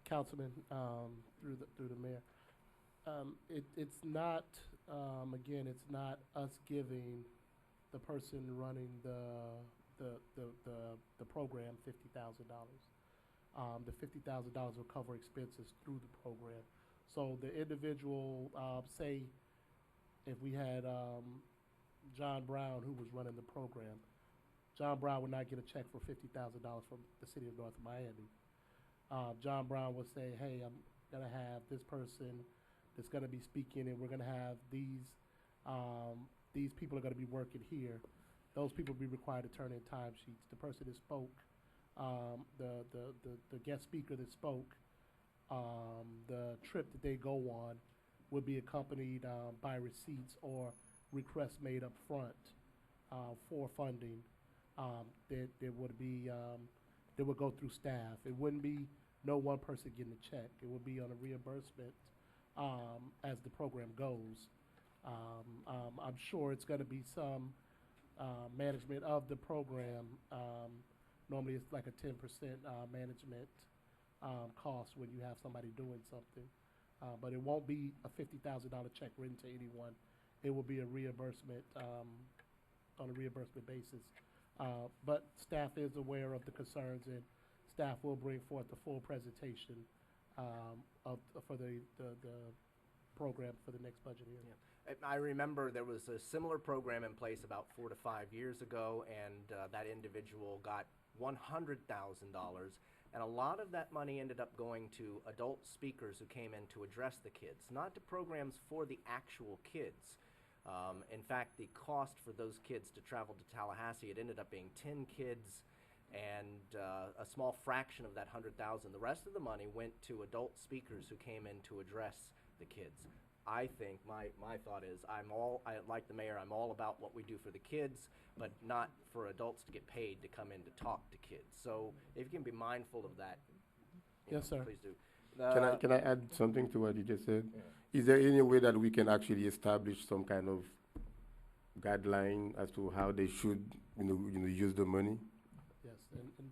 Councilman, through the mayor. It's not, again, it's not us giving the person running the program $50,000. The $50,000 will cover expenses through the program. So the individual, say, if we had John Brown who was running the program, John Brown would not get a check for $50,000 from the city of North Miami. John Brown would say, "Hey, I'm gonna have this person that's gonna be speaking, and we're gonna have these people are gonna be working here." Those people will be required to turn in timesheets. The person that spoke, the guest speaker that spoke, the trip that they go on would be accompanied by receipts or requests made up front for funding. There would be that would go through staff. It wouldn't be no one person getting a check. It would be on a reimbursement as the program goes. I'm sure it's going to be some management of the program. Normally, it's like a 10% management cost when you have somebody doing something. But it won't be a $50,000 check written to anyone. It will be a reimbursement on a reimbursement basis. But staff is aware of the concerns, and staff will bring forth the full presentation for the program for the next budget year. Yeah. I remember there was a similar program in place about 4 to 5 years ago, and that individual got $100,000, and a lot of that money ended up going to adult speakers who came in to address the kids, not to programs for the actual kids. In fact, the cost for those kids to travel to Tallahassee, it ended up being 10 kids, and a small fraction of that 100,000. The rest of the money went to adult speakers who came in to address the kids. I think my thought is like the mayor, I'm all about what we do for the kids, but not for adults to get paid to come in to talk to kids. So if you can be mindful of that, Yes, sir. please do. Can I add something to what you just said? Is there any way that we can actually establish some kind of guideline as to how they should, use the money? Yes,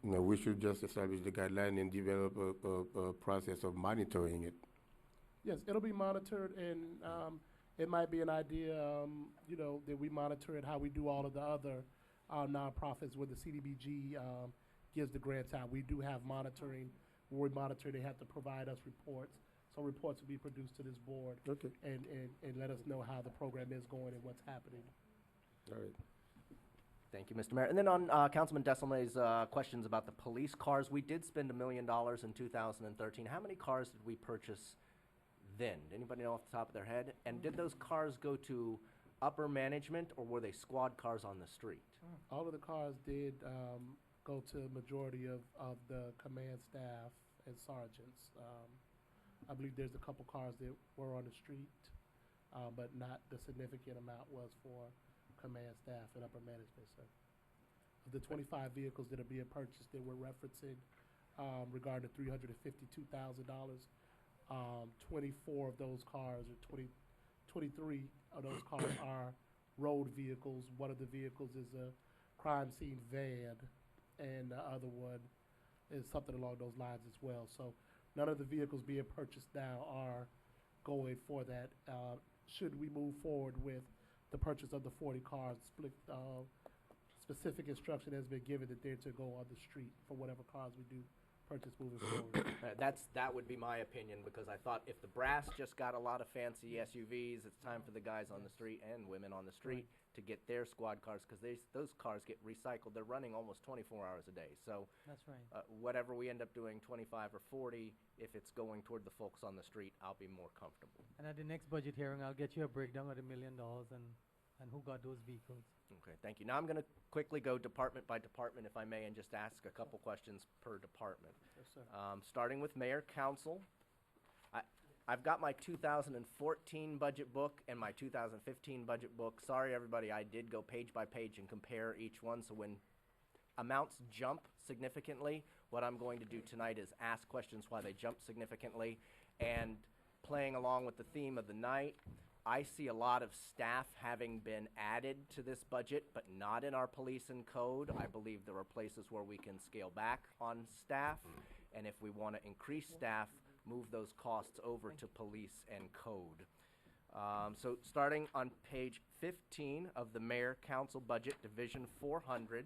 and We should just establish the guideline and develop a process of monitoring it. yes, it'll be monitored, and it might be an idea, that we monitor it how we do all of the other nonprofits where the CDBG gives the grants out. We do have monitoring. Where we monitor, they have to provide us reports. So reports will be produced to this board Okay. and let us know how the program is going and what's happening. All right. Thank you, Mr. Mayor. And then on Councilman Desilme's questions about the police cars, we did spend $1 million in 2013. How many cars did we purchase then? Anybody know off the top of their head? And did those cars go to upper management, or were they squad cars on the street? All of the cars did go to majority of the command staff and sergeants. I believe there's a couple cars that were on the street, but not the significant amount was for command staff and upper management, sir. Of the 25 vehicles that are being purchased that we're referencing regarding the $352,000, 24 of those cars, or 23 of those cars are road vehicles. One of the vehicles is a crime scene van, and the other one is something along those lines as well. So none of the vehicles being purchased now are going for that. Should we move forward with the purchase of the 40 cars, specific instruction has been given that they're to go on the street for whatever cars we do purchase moving forward. That would be my opinion, because I thought if the brass just got a lot of fancy SUVs, it's time for the guys on the street and women on the street to get their squad cars, because those cars get recycled. They're running almost 24 hours a day. So That's right. whatever we end up doing, 25 or 40, if it's going toward the folks on the street, I'll be more comfortable. And at the next budget hearing, I'll get you a breakdown of the $1 million and who got those vehicles. Okay, thank you. Now I'm going to quickly go department by department, if I may, and just ask a couple questions per department. Yes, sir. Starting with Mayor Council. I've got my 2014 budget book and my 2015 budget book. Sorry, everybody, I did go page by page and compare each one. So when amounts jump significantly, what I'm going to do tonight is ask questions why they jump significantly. And playing along with the theme of the night, I see a lot of staff having been added to this budget, but not in our police and code. I believe there are places where we can scale back on staff. and if we want to increase staff, move those costs over to police and code. So starting on page 15 of the Mayor Council Budget, Division 400,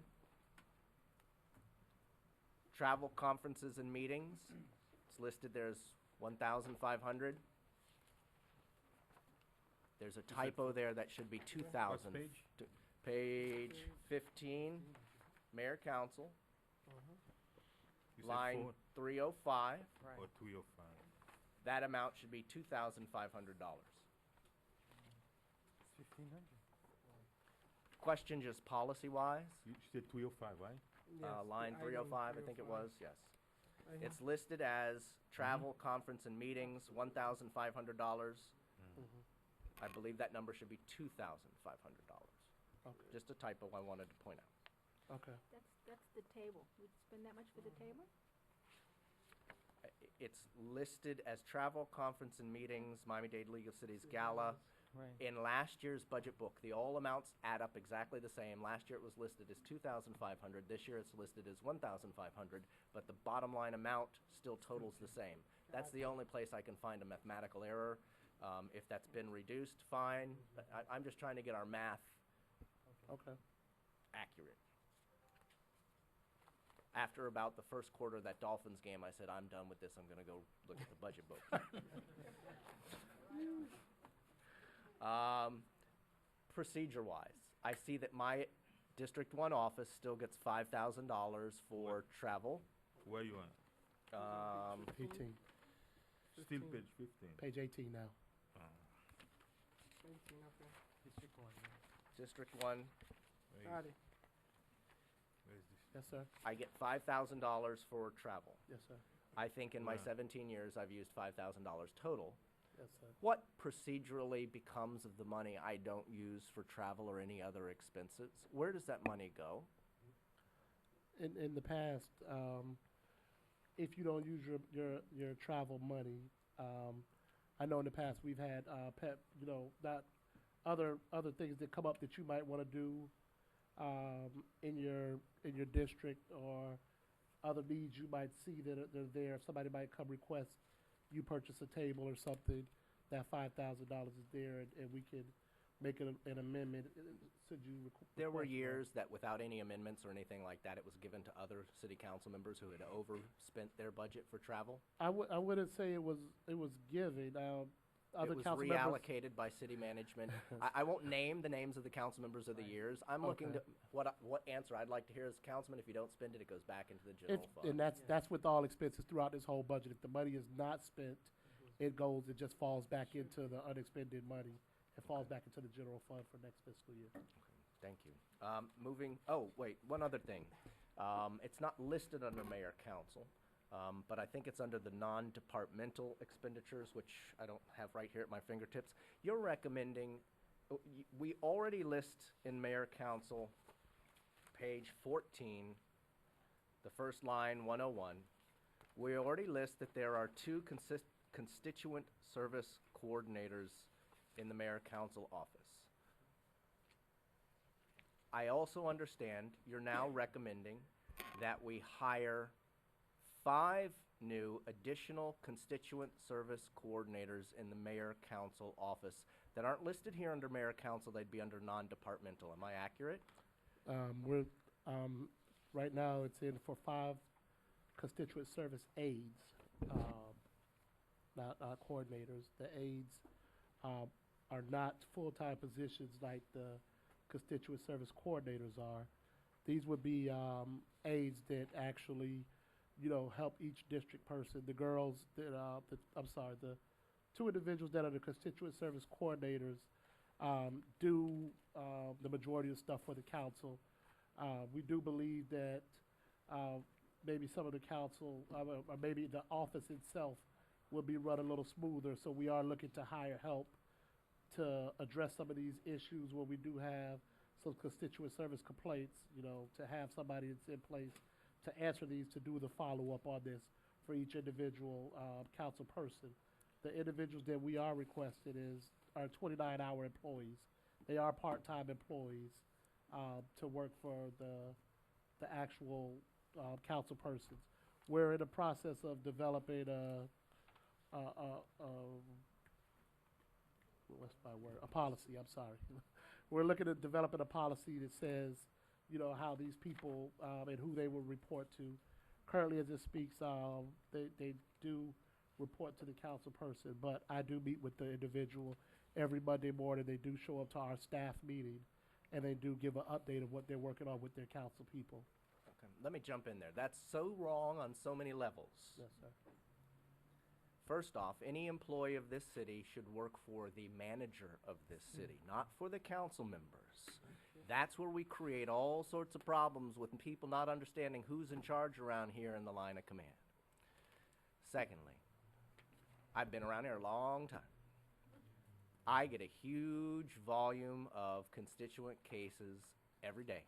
travel, conferences, and meetings. It's listed there as 1,500. There's a typo there, that should be 2,000. What page? Page 15, Mayor Council, You said line 4 305. or 305? That amount should be $2,500. It's 1,500. Question just policy-wise, You said 305, right? line 305, I think it was, yes. It's listed as travel, conference, and meetings, $1,500. I believe that number should be $2,500. Okay, Just a typo I wanted to point out. okay. That's the table. We'd spend that much for the table? It's listed as travel, conference, and meetings, Miami-Dade League of Cities Gala. Right. In last year's budget book, the all amounts add up exactly the same. Last year it was listed as 2,500. This year it's listed as 1,500, but the bottom line amount still totals the same. That's the only place I can find a mathematical error. If that's been reduced, fine. But I'm just trying to get our math Okay. accurate. After about the first quarter of that Dolphins game, I said, I'm done with this. I'm going to go look at the budget book. Procedure-wise, I see that my District 1 office still gets $5,000 for travel. Where you at? 18, Still page 15. page 18 now. District 1. Yeah. District 1, Where's this? Yes, sir. I get $5,000 for travel. Yes, sir. I think in my Wow. 17 years, I've used $5,000 total. Yes, sir. What procedurally becomes of the money I don't use for travel or any other expenses? Where does that money go? In the past, if you don't use your travel money, I know in the past we've had that other things that come up that you might want to do in your district, or other needs you might see that are there. If somebody might come request you purchase a table or something, that $5,000 is there, and we can make an amendment. Should you There were request that. years that without any amendments or anything like that, it was given to other city council members who had overspent their budget for travel. I wouldn't say it was given. Other It was council members. reallocated by city management. I won't name the names of the council members of the years. I'm looking to, what answer I'd like to hear as a councilman, if you don't spend it, it goes back into the general fund. And that's with all expenses throughout this whole budget. If the money is not spent, it just falls back into the unexpended money. It falls back into the general fund for next fiscal year. Thank you. One other thing. It's not listed under mayor council, but I think it's under the non-departmental expenditures, which I don't have right here at my fingertips. You're recommending, we already list in mayor council, page 14, the first line, 101. We already list that there are two constituent service coordinators in the mayor council office. I also understand you're now recommending that we hire 5 new additional constituent service coordinators in the mayor council office that aren't listed here under mayor council. They'd be under non-departmental. Am I accurate? We're right now it's in for 5 constituent service aides, not coordinators. The aides are not full-time positions like the constituent service coordinators are. These would be aides that actually, help each district person. The girls that, the 2 individuals that are the constituent service coordinators do the majority of stuff for the council. We do believe that maybe some of the council, or maybe the office itself, will be run a little smoother. So we are looking to hire help to address some of these issues where we do have some constituent service complaints, to have somebody that's in place to answer these, to do the follow-up on this for each individual council person. The individuals that we are requesting are 29-hour employees. They are part-time employees to work for the actual council persons. we're in the process of developing what's my word? A policy, I'm sorry. We're looking at developing a policy that says, you know, how these people, and who they will report to. Currently, as it speaks, they do report to the council person, but I do meet with the individual every Monday morning. They do show up to our staff meeting, and they do give an update of what they're working on with their council people. Okay, let me jump in there. That's so wrong on so many levels. Yes, sir. First off, any employee of this city should work for the manager of this city, not for the council members. That's where we create all sorts of problems with people not understanding who's in charge around here in the line of command. Secondly, I've been around here a long time. I get a huge volume of constituent cases every day.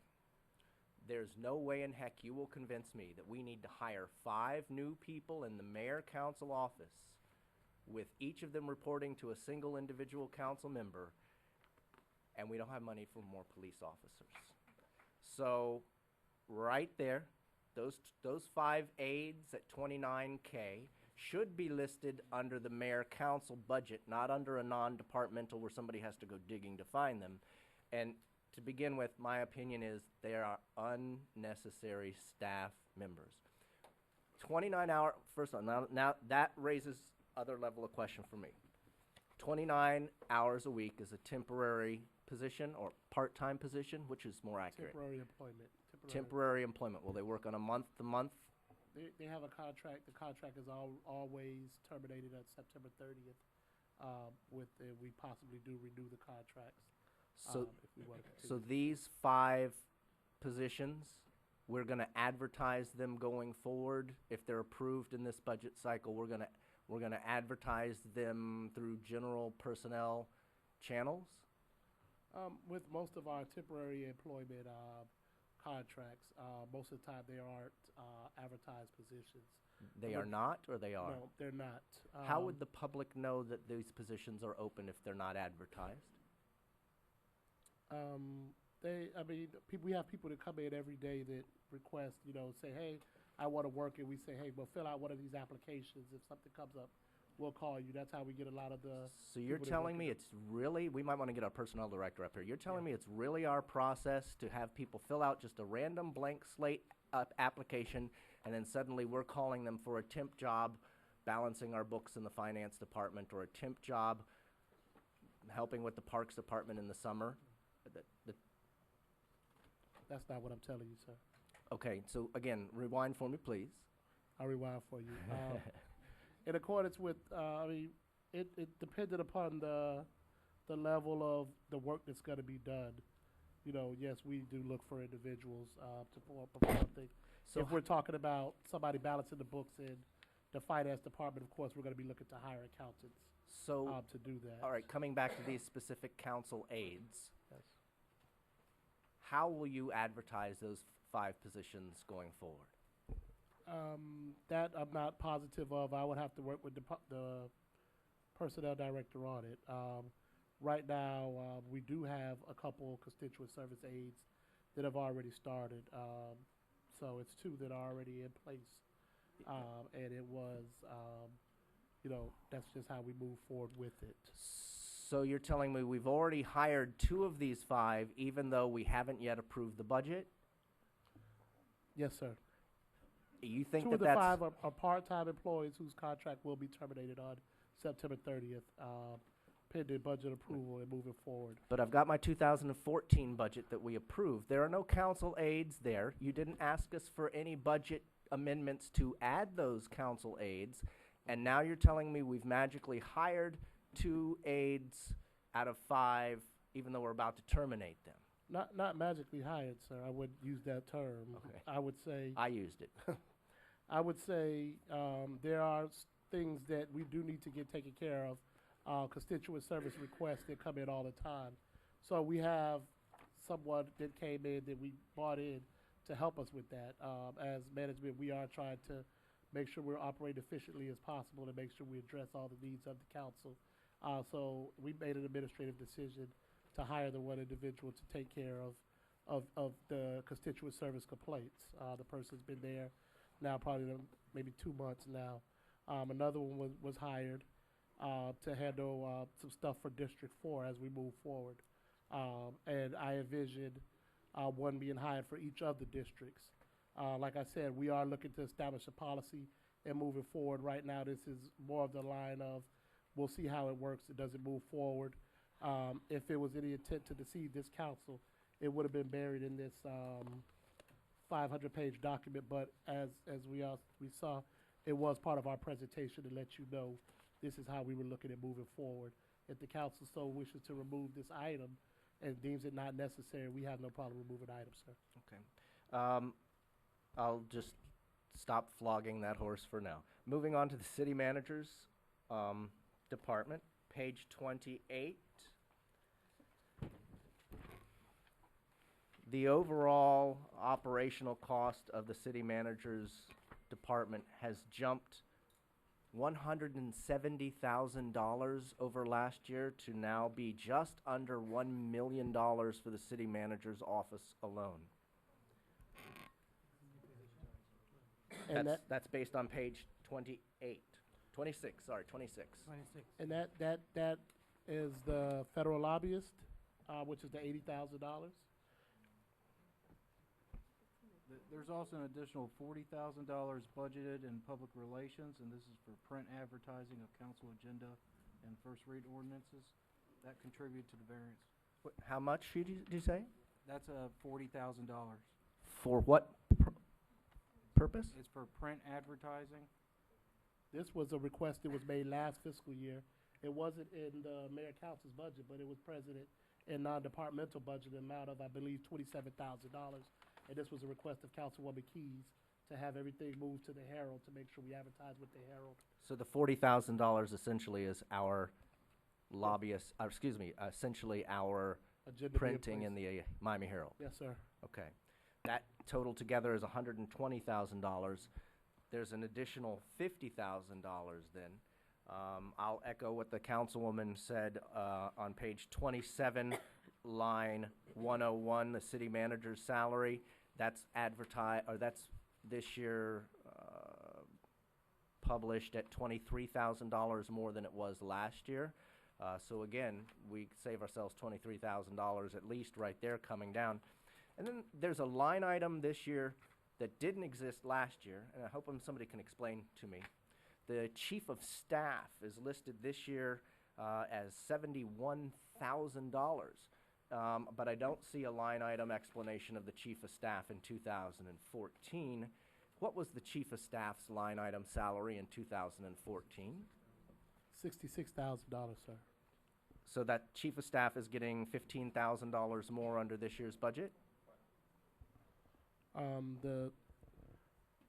There's no way in heck you will convince me that we need to hire 5 new people in the mayor council office, with each of them reporting to a single individual council member, and we don't have money for more police officers. So, right there, those 5 aides at $29K should be listed under the mayor council budget, not under a non-departmental where somebody has to go digging to find them. And to begin with, my opinion is they are unnecessary staff members. 29 hour, first of all, now that raises other level of question for me. 29 hours a week is a temporary position or part-time position, which is more accurate? Temporary employment. Temporary employment. Will they work on a month-to-month? They have a contract. The contract is always terminated on September 30th. We possibly do renew the contracts. So, If we want to. so these 5 positions, we're going to advertise them going forward. If they're approved in this budget cycle, we're going to advertise them through general personnel channels. With most of our temporary employment contracts, most of the time they aren't advertised positions. They are not, or they are? No, they're not. How would the public know that these positions are open if they're not advertised? We have people that come in every day that request, say, hey, I want to work, and we say, hey, well, fill out one of these applications. If something comes up, we'll call you. That's how we get a lot of the. So you're people that telling work me in it's really, we might want to get our personnel director up here. You're telling me it's really our process to have people fill out just a random blank slate application, and then suddenly we're calling them for a temp job, balancing our books in the finance department, or a temp job helping with the parks department in the summer? That's not what I'm telling you, sir. Okay, so again, rewind for me, please. I'll rewind for you. In accordance with, it depended upon the level of the work that's going to be done. Yes, we do look for individuals to perform things. So If we're talking about somebody balancing the books in the finance department, of course, we're going to be looking to hire accountants So, to do that. all right, coming back to these specific council aides, Yes. how will you advertise those 5 positions going forward? That I'm not positive of. I would have to work with the personnel director on it. Right now, we do have a couple constituent service aides that have already started. So it's 2 that are already in place. And it was, that's just how we move forward with it. So you're telling me we've already hired 2 of these 5, even though we haven't yet approved the budget? Yes, sir. You think 2 that of the that's 5 are part-time employees whose contract will be terminated on September 30th, pending budget approval and moving forward. But I've got my 2014 budget that we approved. There are no council aides there. You didn't ask us for any budget amendments to add those council aides, and now you're telling me we've magically hired 2 aides out of 5, even though we're about to terminate them. Not magically hired, sir. I wouldn't use that term. Okay. I would say I used it. there are things that we do need to get taken care of. Constituent service requests that come in all the time. So we have someone that came in that we brought in to help us with that. As management, we are trying to make sure we're operating efficiently as possible and make sure we address all the needs of the council. So we made an administrative decision to hire the one individual to take care of the constituent service complaints. The person's been there now, probably maybe 2 months now. Another one was hired to handle some stuff for District 4 as we move forward. And I envision one being hired for each of the districts. Like I said, we are looking to establish a policy and moving forward. Right now, this is more of the line of, we'll see how it works. It doesn't move forward. If it was any intent to deceive this council, it would have been buried in this 500-page document. But as we saw, it was part of our presentation to let you know this is how we were looking at moving forward. If the council so wishes to remove this item and deems it not necessary, we have no problem removing the item, sir. Okay. I'll just stop flogging that horse for now. Moving on to the city manager's department, page 28. The overall operational cost of the city manager's department has jumped $170,000 over last year to now be just under $1 million for the city manager's office alone. And That's based on page 26, sorry, 26. 26. And that is the federal lobbyist, which is the $80,000. There's also an additional $40,000 budgeted in public relations, and this is for print advertising of council agenda and first read ordinances. That contribute to the variance. How much did you say? That's $40,000. For what purpose? It's for print advertising. This was a request that was made last fiscal year. It wasn't in the mayor council's budget, but it was present in non-departmental budget amount of, I believe, $27,000. And this was a request of Councilwoman Keys to have everything moved to the Herald to make sure we advertise with the Herald. So the $40,000 essentially is our lobbyist, essentially our Agenda being printing in placed. the Miami Herald. Yes, sir. Okay. That total together is $120,000. There's an additional $50,000 then. I'll echo what the councilwoman said on page 27, line 101, the city manager's salary. That's that's this year published at $23,000 more than it was last year. So again, we save ourselves $23,000 at least right there coming down. And then there's a line item this year that didn't exist last year, and I hope somebody can explain to me. The chief of staff is listed this year as $71,000, but I don't see a line item explanation of the chief of staff in 2014. What was the chief of staff's line item salary in 2014? $66,000, sir. So that chief of staff is getting $15,000 more under this year's budget?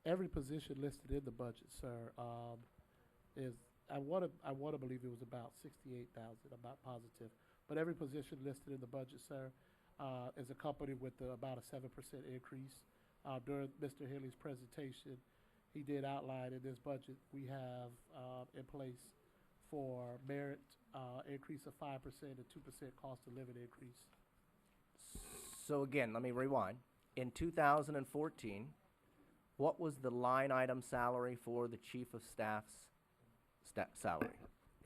Every position listed in the budget, sir, is, I wanna believe it was about 68,000, I'm not positive. But every position listed in the budget, sir, is accompanied with about a 7% increase. During Mr. Henley's presentation, he did outline in this budget, we have in place for merit increase of 5% and 2% cost of living increase. So again, let me rewind. In 2014, what was the line item salary for the chief of staff's salary?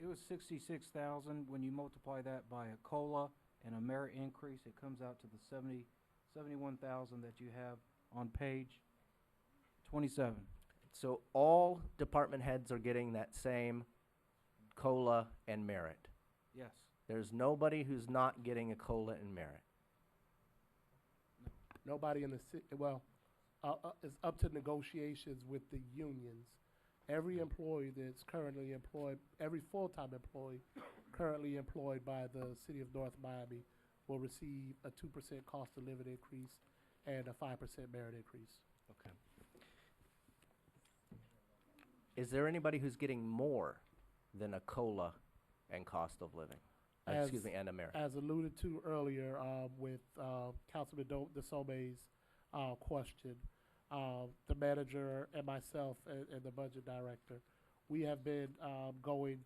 It was $66,000. When you multiply that by a COLA and a merit increase, it comes out to the $71,000 that you have on page 27. So all department heads are getting that same COLA and merit. Yes. There's nobody who's not getting a COLA and merit. Nobody in the city, well, it's up to negotiations with the unions. Every employee that's currently employed, every full-time employee currently employed by the city of North Miami will receive a 2% cost of living increase and a 5% merit increase. Okay. Is there anybody who's getting more than a COLA and cost of living? Excuse me, and a merit? As alluded to earlier with Councilman DeSomme's question, the manager and myself and the budget director, we have been going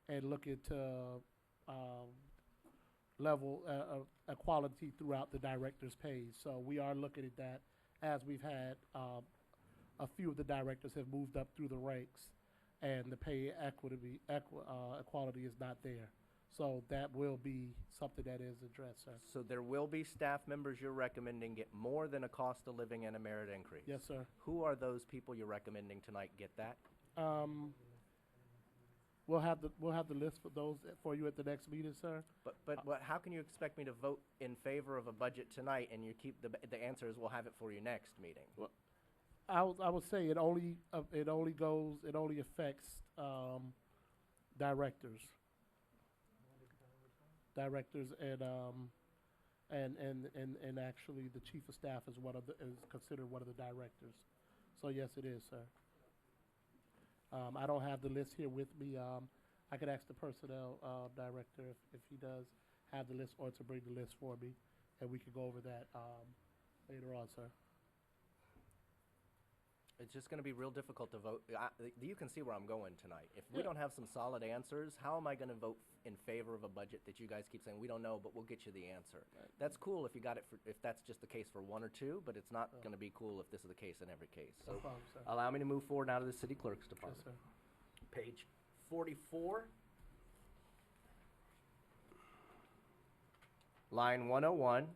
and looking to level equality throughout the director's pay. So we are looking at that as we've had a few of the directors have moved up through the ranks, and the pay equality is not there. So that will be something that is addressed, sir. So there will be staff members you're recommending get more than a cost of living and a merit increase? Yes, sir. Who are those people you're recommending tonight get that? We'll have the list for those for you at the next meeting, sir. But how can you expect me to vote in favor of a budget tonight and you keep the answer is we'll have it for you next meeting? I would say it only affects directors and actually the chief of staff is considered one of the directors. So yes, it is, sir. I don't have the list here with me. I could ask the personnel director if he does have the list, or to bring the list for me, and we could go over that later on, sir. It's just going to be real difficult to vote. You can see where I'm going tonight. If we don't have some solid answers, how am I going to vote in favor of a budget that you guys keep saying we don't know, but we'll get you the answer? Right. That's cool if you got it if that's just the case for one or two, but it's not going to be cool if this is the case in every case. So No problem, sir. allow me to move forward now to the city clerk's Yes, department. sir. Page 44, line 101.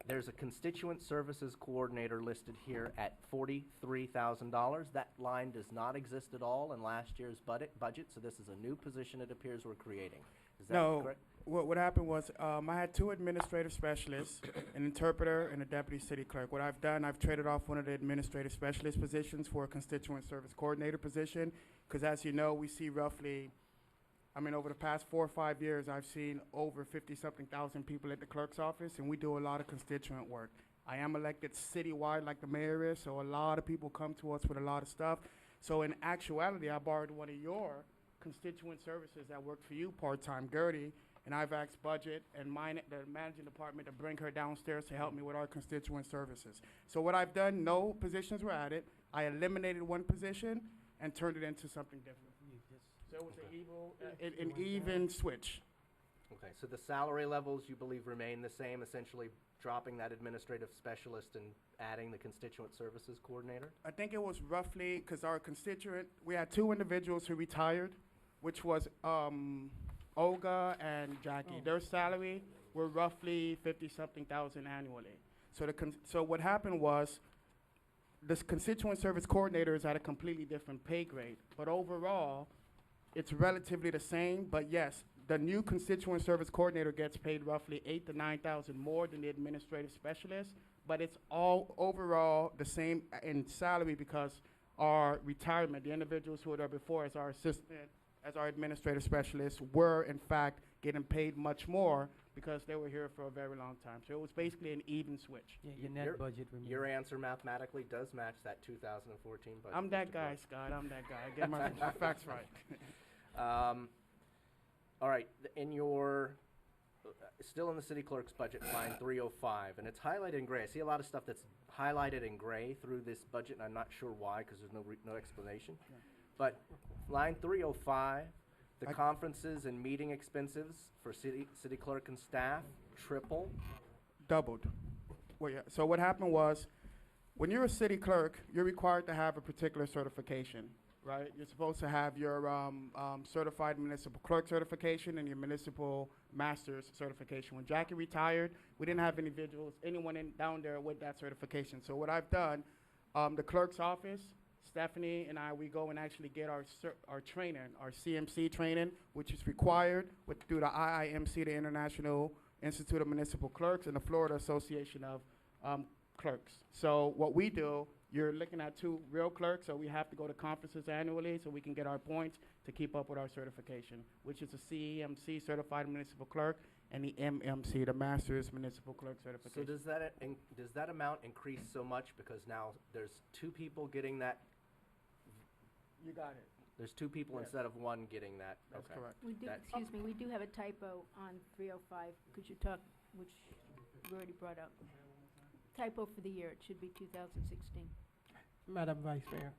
There's a constituent services coordinator listed here at $43,000. That line does not exist at all in last year's budget, so this is a new position it appears we're creating. Is that No, correct? what happened was I had two administrative specialists, an interpreter, and a deputy city clerk. What I've done, I've traded off one of the administrative specialist positions for a constituent service coordinator position, because as you know, we see roughly, over the past 4 or 5 years, I've seen over 50-something thousand people at the clerk's office, and we do a lot of constituent work. I am elected citywide like the mayor is, so a lot of people come to us with a lot of stuff. So in actuality, I borrowed one of your constituent services that worked for you part-time, Gertie, and I've asked Budget and the managing department to bring her downstairs to help me with our constituent services. So what I've done, no positions were added. I eliminated one position and turned it into something different. So it was an even switch. Okay, so the salary levels you believe remain the same, essentially dropping that administrative specialist and adding the constituent services coordinator? I think it was roughly, because our constituent, we had two individuals who retired, which was Olga and Jackie. Their salary were roughly 50-something thousand annually. So so what happened was, this constituent service coordinator is at a completely different pay grade, but overall, it's relatively the same, but yes, the new constituent service coordinator gets paid roughly $8,000 to $9,000 more than the administrative specialist, but it's all overall the same in salary because our retirement, the individuals who were there before as our assistant, as our administrative specialists, were in fact getting paid much more because they were here for a very long time. So it was basically an even switch. Yeah, your net budget remains. Your answer mathematically does match that 2014 budget. I'm that Mr. guy, Clerk. Scott. I'm that guy. I get my facts right. All right, in your, still in the city clerk's budget, line 305, and it's highlighted in gray. I see a lot of stuff that's highlighted in gray through this budget, and I'm not sure why, because there's no explanation. Yeah. But line 305, the I- conferences and meeting expenses for city clerk and staff triple. Doubled. Well, yeah. So what happened was, when you're a city clerk, you're required to have a particular certification, right? You're supposed to have your certified municipal clerk certification and your municipal master's certification. When Jackie retired, we didn't have anyone down there with that certification. So what I've done, the clerk's office, Stephanie and I, we go and actually get our training, our CMC training, which is required through the IIMC, the International Institute of Municipal Clerks, and the Florida Association of Clerks. So what we do, you're looking at two real clerks, so we have to go to conferences annually so we can get our points to keep up with our certification, which is a CEMC, Certified Municipal Clerk, and the MMC, the Master's Municipal Clerk So Certification. does that amount increase so much because now there's two people getting that? You got it. There's two people Yes. instead of one getting that? That's Okay. correct. We do, That- excuse me, we do have a typo on 305. Could you talk, which we already brought up? Typo for the year, it should be 2016. Madam Vice Mayor,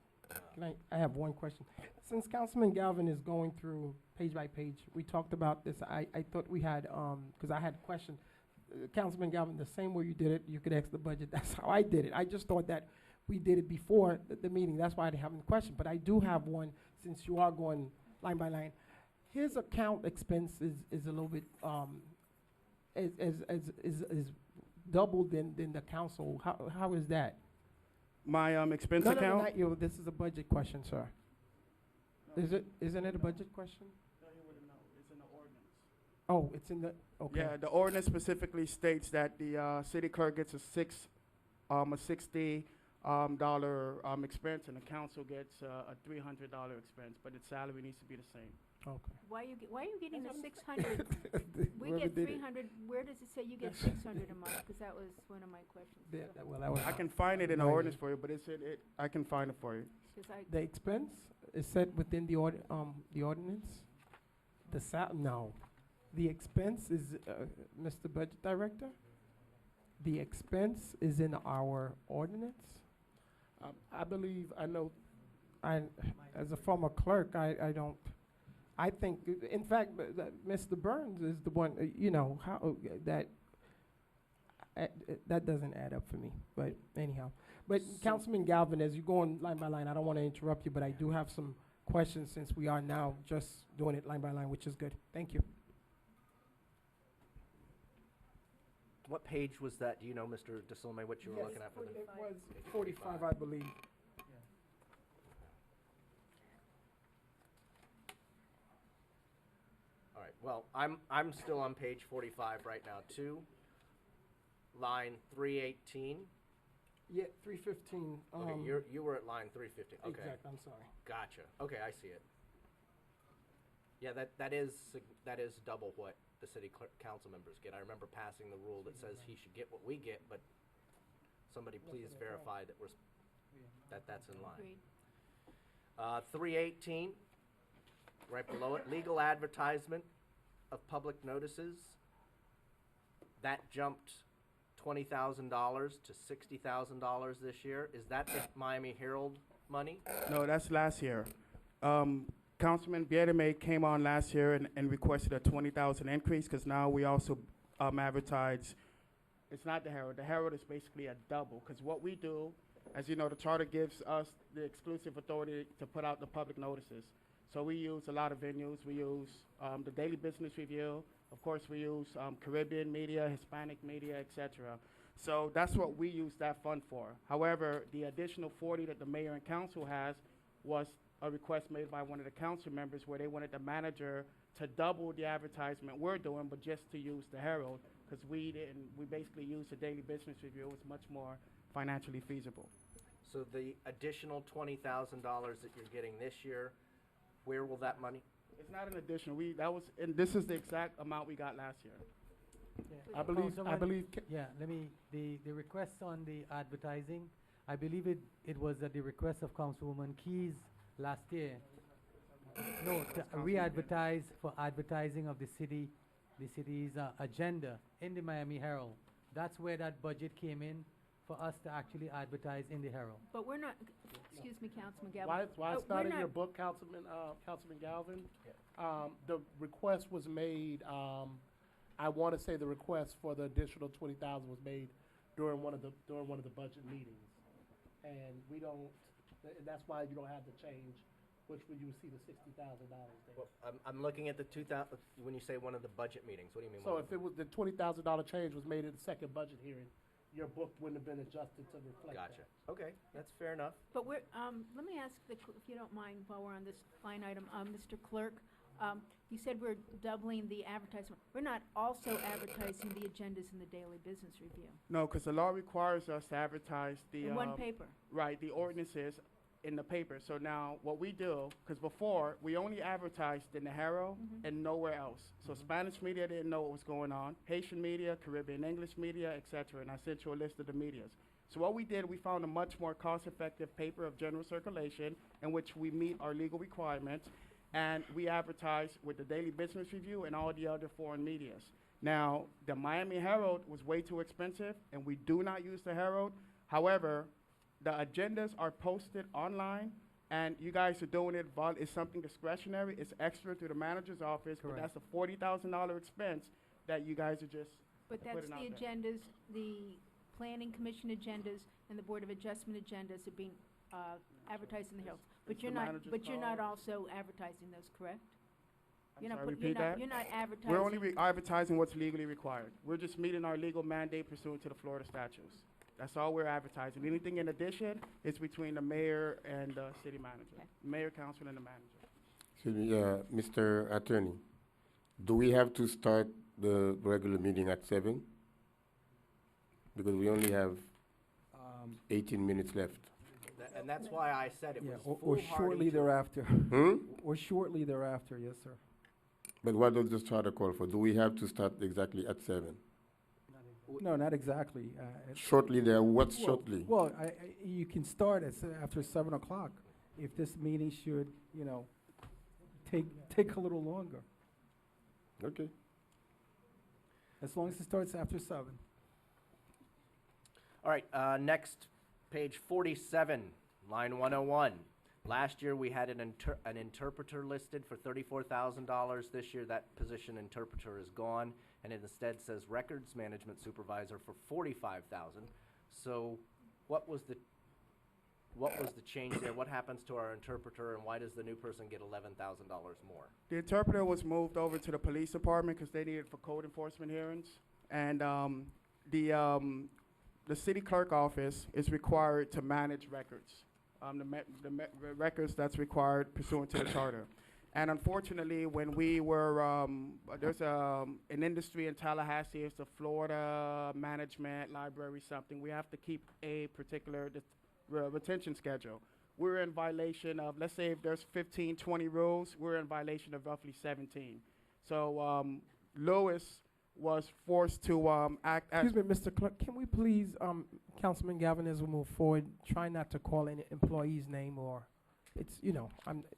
I have one question. Since Councilman Galvin is going through page by page, we talked about this, I thought we had, because I had a question. Councilman Galvin, the same way you did it, you could ask the budget. That's how I did it. I just thought that we did it before the meeting. That's why I didn't have any question. But I do have one, since you are going line by line. His account expense is a little bit, is double than the council. How is that? My expense No, no, account? not you. This is a budget question, sir. Isn't it a budget question? No, you wouldn't know. It's in the ordinance. Oh, it's in the, okay. Yeah, the ordinance specifically states that the city clerk gets a $60 expense, and the council gets a $300 expense, but its salary needs to be the same. Okay. Why are you getting That's the what 600? We Whoever get did it. 300, where does it say you get 600 a month? Because that was one of my questions. Yeah, well, that was, I can find it in the No, ordinance for you, but it's in it. I can find it for you. 'Cause I, the expense is set within the ordinance? No. The expense is, Mr. Budget Director? The expense is in our ordinance? I believe, I know, As a former clerk, I don't, I think, in fact, Mr. Burns is the one, that doesn't add up for me, but anyhow. But Councilman Galvin, as you're going line by line, I don't want to interrupt you, but I do have some questions since we are now just doing it line by line, which is good. Thank you. What page was that? Do you know, Mr. DeSolme, what you were looking at for the? It was 45, I believe. All right, well, I'm still on page 45 right now, too. Line 318. Yeah, 315. Okay, you were at line 315. Okay, Exact, I'm sorry. gotcha. Okay, I see it. Yeah, that is double what the city council members get. I remember passing the rule that says he should get what we get, but somebody please verify that that's in line. agreed. 318, right below it, legal advertisement of public notices. That jumped $20,000 to $60,000 this year. Is that the Miami Herald money? No, that's last year. Councilman Biedeme came on last year and requested a 20,000 increase because now we also advertise. It's not the Herald. The Herald is basically a double because what we do, as you know, the charter gives us the exclusive authority to put out the public notices. So we use a lot of venues. We use the Daily Business Review. Of course, we use Caribbean media, Hispanic media, etc. So that's what we use that fund for. However, the additional 40 that the mayor and council has was a request made by one of the council members where they wanted the manager to double the advertisement we're doing, but just to use the Herald, because we basically used the Daily Business Review. It was much more financially feasible. So the additional $20,000 that you're getting this year, where will that money? It's not an additional. And this is the exact amount we got last year. Yeah. I believe, Yeah, the request on the advertising, I believe it was at the request of Councilwoman Keys last year. No, to re-advertise for advertising of the city's agenda in the Miami Herald. That's where that budget came in for us to actually advertise in the Herald. But we're not, excuse me, Councilman Galvin. why it's we're not in not- your book, Councilman Galvin? The request was made, I want to say the request for the additional 20,000 was made during one of the budget meetings. And we don't, and that's why you don't have the change, which when you see the $60,000 there. Well, I'm looking at the 2000, when you say one of the budget meetings, what do you mean? So one of if it was, the $20,000 change was made at the second budget hearing, your book wouldn't have been adjusted to reflect that. Gotcha. Okay, that's fair enough. But we're, let me ask, if you don't mind, while we're on this line item, Mr. Clerk, you said we're doubling the advertisement. We're not also advertising the agendas in the Daily Business Review, No, because the law requires us to advertise the in one paper. right, the ordinances in the paper. So now what we do, because before we only advertised in the Herald and nowhere else. So Spanish media didn't know what was going on, Haitian media, Caribbean English media, etc. And I sent you a list of the medias. So what we did, we found a much more cost-effective paper of general circulation in which we meet our legal requirements, and we advertise with the Daily Business Review and all the other foreign medias. Now, the Miami Herald was way too expensive, and we do not use the Herald. However, the agendas are posted online, and you guys are doing it. It's something discretionary. It's extra to the manager's office, but Correct. that's a $40,000 expense that you guys are just But to put that's it out the there. agendas, the planning commission agendas and the Board of Adjustment agendas are being, advertised in the Herald. But It's you're the not, manager's but you're not call. also advertising those, correct? I'm You're not sorry, put- repeat that? You're not advertising. We're only advertising what's legally required. We're just meeting our legal mandate pursuant to the Florida statutes. That's all we're advertising. Anything in addition is between the mayor and the city manager. Okay. Mayor, council, and the manager. Excuse me, Mr. Attorney, do we have to start the regular meeting at 7? Because we only have 18 minutes left. And that's why I said it Yeah, was or shortly foolhardy to thereafter, Hmm? or shortly thereafter, yes, sir. But what does the charter call for? Do we have to start exactly at 7? No, not exactly. Shortly there, what's shortly? Well, you can start at, after 7 o'clock, if this meeting should, take a little longer, Okay. as long as it starts after 7. All right, next, page 47, line 101. Last year, we had an interpreter listed for $34,000. This year, that position interpreter is gone, and it instead says records management supervisor for $45,000. So what was the change there? What happens to our interpreter, and why does the new person get $11,000 more? The interpreter was moved over to the police department because they needed it for code enforcement hearings. And the city clerk office is required to manage records, the records that's required pursuant to the charter. And unfortunately, when we were, there's an industry in Tallahassee, it's the Florida Management Library something. We have to keep a particular retention schedule. We're in violation of, let's say if there's 15, 20 rules, we're in violation of roughly 17. So Lewis was forced to act as... Excuse me, Mr. Clerk, can we please, Councilman Galvin, as we move forward, try not to call any employee's name or, it's,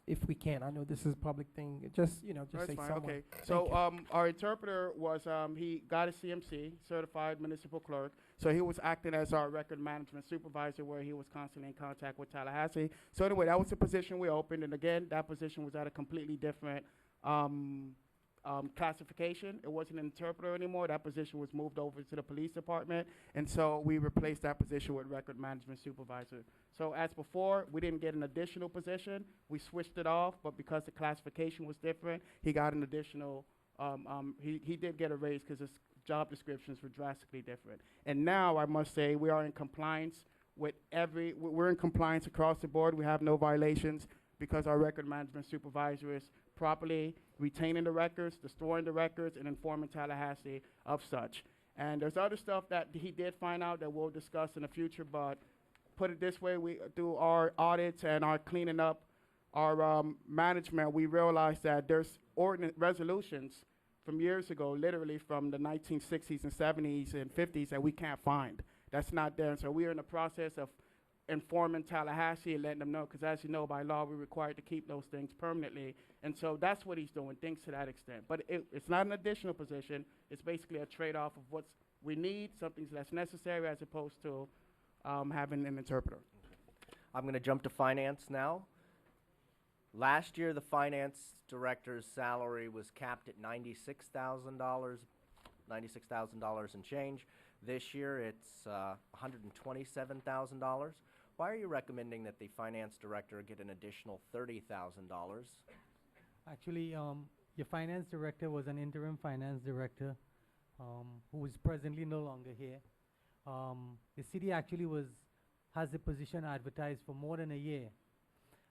if we can, I know this is a public thing, just That's say fine, someone. okay. Thank So you. our interpreter was, he got a CMC, Certified Municipal Clerk. So he was acting as our record management supervisor where he was constantly in contact with Tallahassee. So anyway, that was the position we opened. And again, that position was at a completely different classification. It wasn't an interpreter anymore. That position was moved over to the police department. And so we replaced that position with record management supervisor. So as before, we didn't get an additional position. We switched it off, but because the classification was different, he got an additional, he did get a raise because his job descriptions were drastically different. And now I must say we are in compliance with we're in compliance across the board. We have no violations because our record management supervisor is properly retaining the records, storing the records, and informing Tallahassee of such. And there's other stuff that he did find out that we'll discuss in the future, but put it this way, we do our audits and our cleaning up our management, we realized that there's resolutions from years ago, literally from the 1960s and 70s and 50s that we can't find. That's not there. And so we are in the process of informing Tallahassee and letting them know, because as you know, by law, we're required to keep those things permanently. And so that's what he's doing, things to that extent. But it's not an additional position. It's basically a trade-off of what we need, something that's necessary, as opposed to having an interpreter. I'm going to jump to finance now. Last year, the finance director's salary was capped at $96,000 and change. This year, it's $127,000. Why are you recommending that the finance director get an additional $30,000? Actually, your finance director was an interim finance director who is presently no longer here. The city actually has the position advertised for more than a year.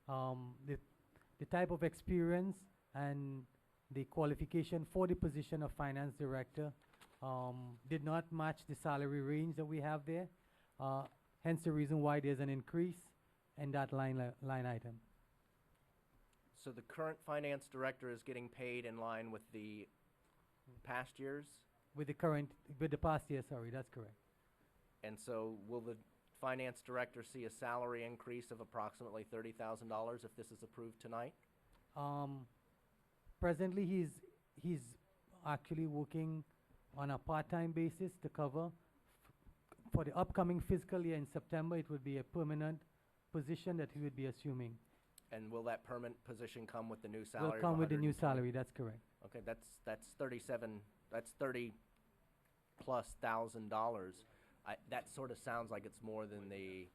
The type of experience and the qualification for the position of finance director did not match the salary range that we have there. Hence the reason why there's an increase in that line item. So the current finance director is getting paid in line with the past years? With the past year, sorry, that's correct. And so will the finance director see a salary increase of approximately $30,000 if this is approved tonight? Presently, he's actually working on a part-time basis to cover. For the upcoming fiscal year in September, it would be a permanent position that he would be assuming. And will that permanent position come with the new salary? Will come with the new 120? salary, that's correct. Okay, that's 37, that's 30 plus $1,000, that sort of sounds like it's more than the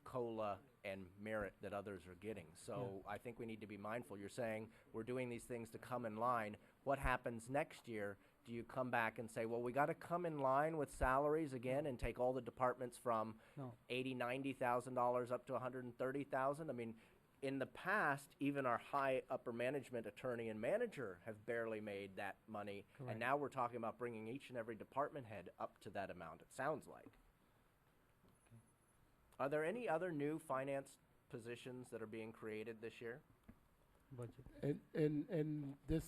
COLA and merit that others are getting. So I think we need to be mindful. You're saying we're doing these things to come in line. What happens next year? Do you come back and say, well, we got to come in line with salaries again and take all the departments from No. $90,000 up to $130,000? I mean, in the past, even our high upper management attorney and manager have barely made that money. Correct. And now we're talking about bringing each and every department head up to that amount, it sounds like. Are there any other new finance positions that are being created this year? Budget. In this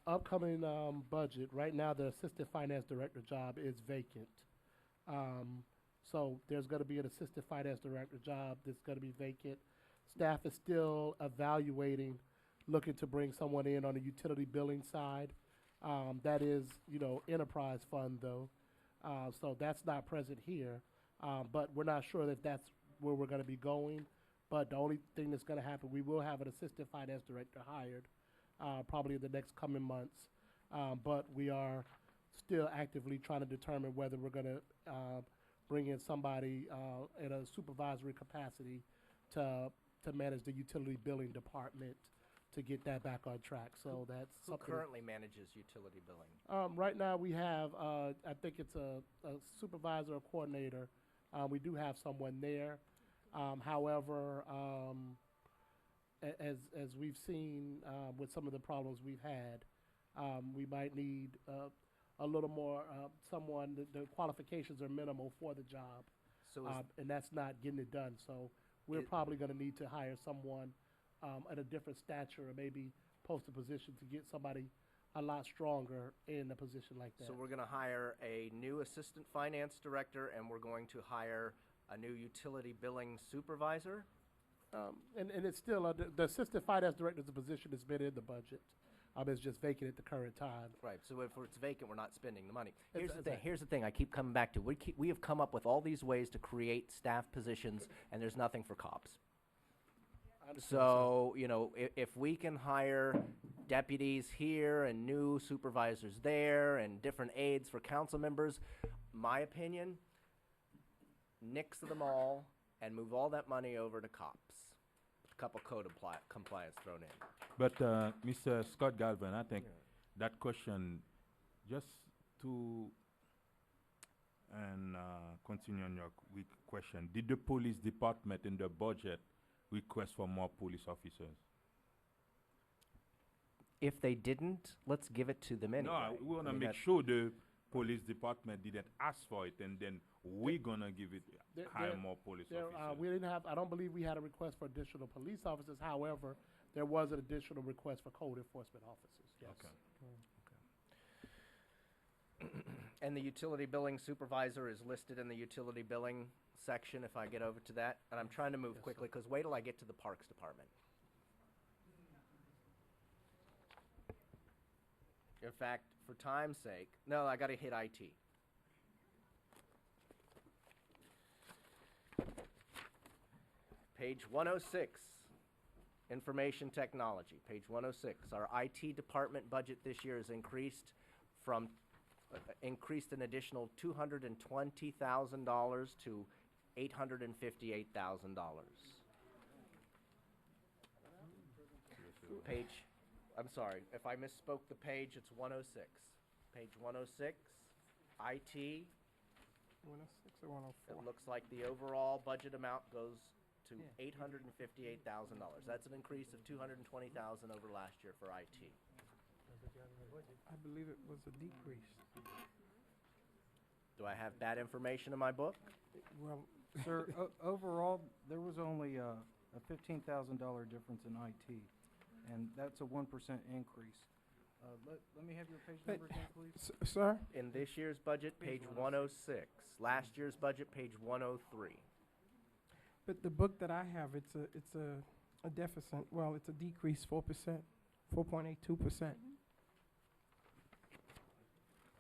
upcoming budget, right now, the assistant finance director job is vacant. So there's gonna be an assistant finance director job that's gonna be vacant. Staff is still evaluating, looking to bring someone in on the utility billing side. That is, enterprise fund though. So that's not present here. But we're not sure if that's where we're gonna be going. But the only thing that's gonna happen, we will have an assistant finance director hired, probably in the next coming months. But we are still actively trying to determine whether we're gonna bring in somebody in a supervisory capacity to manage the utility billing department to get that back on track. So that's Who something. currently manages utility billing? Right now, we have, I think it's a supervisor or coordinator. We do have someone there. However, as we've seen with some of the problems we've had, we might need a little more, someone, the qualifications are minimal for the job, So is, and that's not getting it done. So we're probably going to need to hire someone at a different stature, or maybe post a position to get somebody a lot stronger in a position like that. so we're gonna hire a new assistant finance director, and we're going to hire a new utility billing supervisor? And it's still, the assistant finance director's position has been in the budget. It's just vacant at the current time. Right, so if it's vacant, we're not spending the money. It's- Here's the thing I keep coming back to. We have come up with all these ways to create staff positions, and there's nothing for cops. I understand, sir. So, if we can hire deputies here and new supervisors there and different aides for council members, my opinion, nix them all and move all that money over to cops. A couple code compliance thrown in. But, Mr. Scott Galvin, I think that question, just to, and continue on your weak question, did the police department in the budget request for more police officers? If they didn't, let's give it to them anyway. No, we want I to mean, make that- sure the police department didn't ask for it, and then we're gonna give it, There- hire there- more police There, officers. we didn't have, I don't believe we had a request for additional police officers. However, there was an additional request for code enforcement officers, yes. Okay. And the utility billing supervisor is listed in the utility billing section, if I get over to that. And I'm trying to move Yes, quickly, because wait till I get to the Parks Department. In fact, for time's sake, no, I gotta hit IT. Page 106, Information Technology, page 106. Our IT department budget this year has increased an additional $220,000 to $858,000. Page, I'm sorry, if I misspoke the page, it's 106. Page 106, IT, 106 or 104? it looks like the overall budget amount goes to Yeah. $858,000. That's an increase of $220,000 over last year for IT. I believe it was a decrease. Do I have bad information in my book? Well, Sir, overall, there was only a $15,000 difference in IT, and that's a 1% increase. Let me have your page But- number again, please. sir, In this year's budget, page 106. Last year's budget, page 103. but the book that I have, it's a deficit. Well, it's a decrease 4%, 4.82%.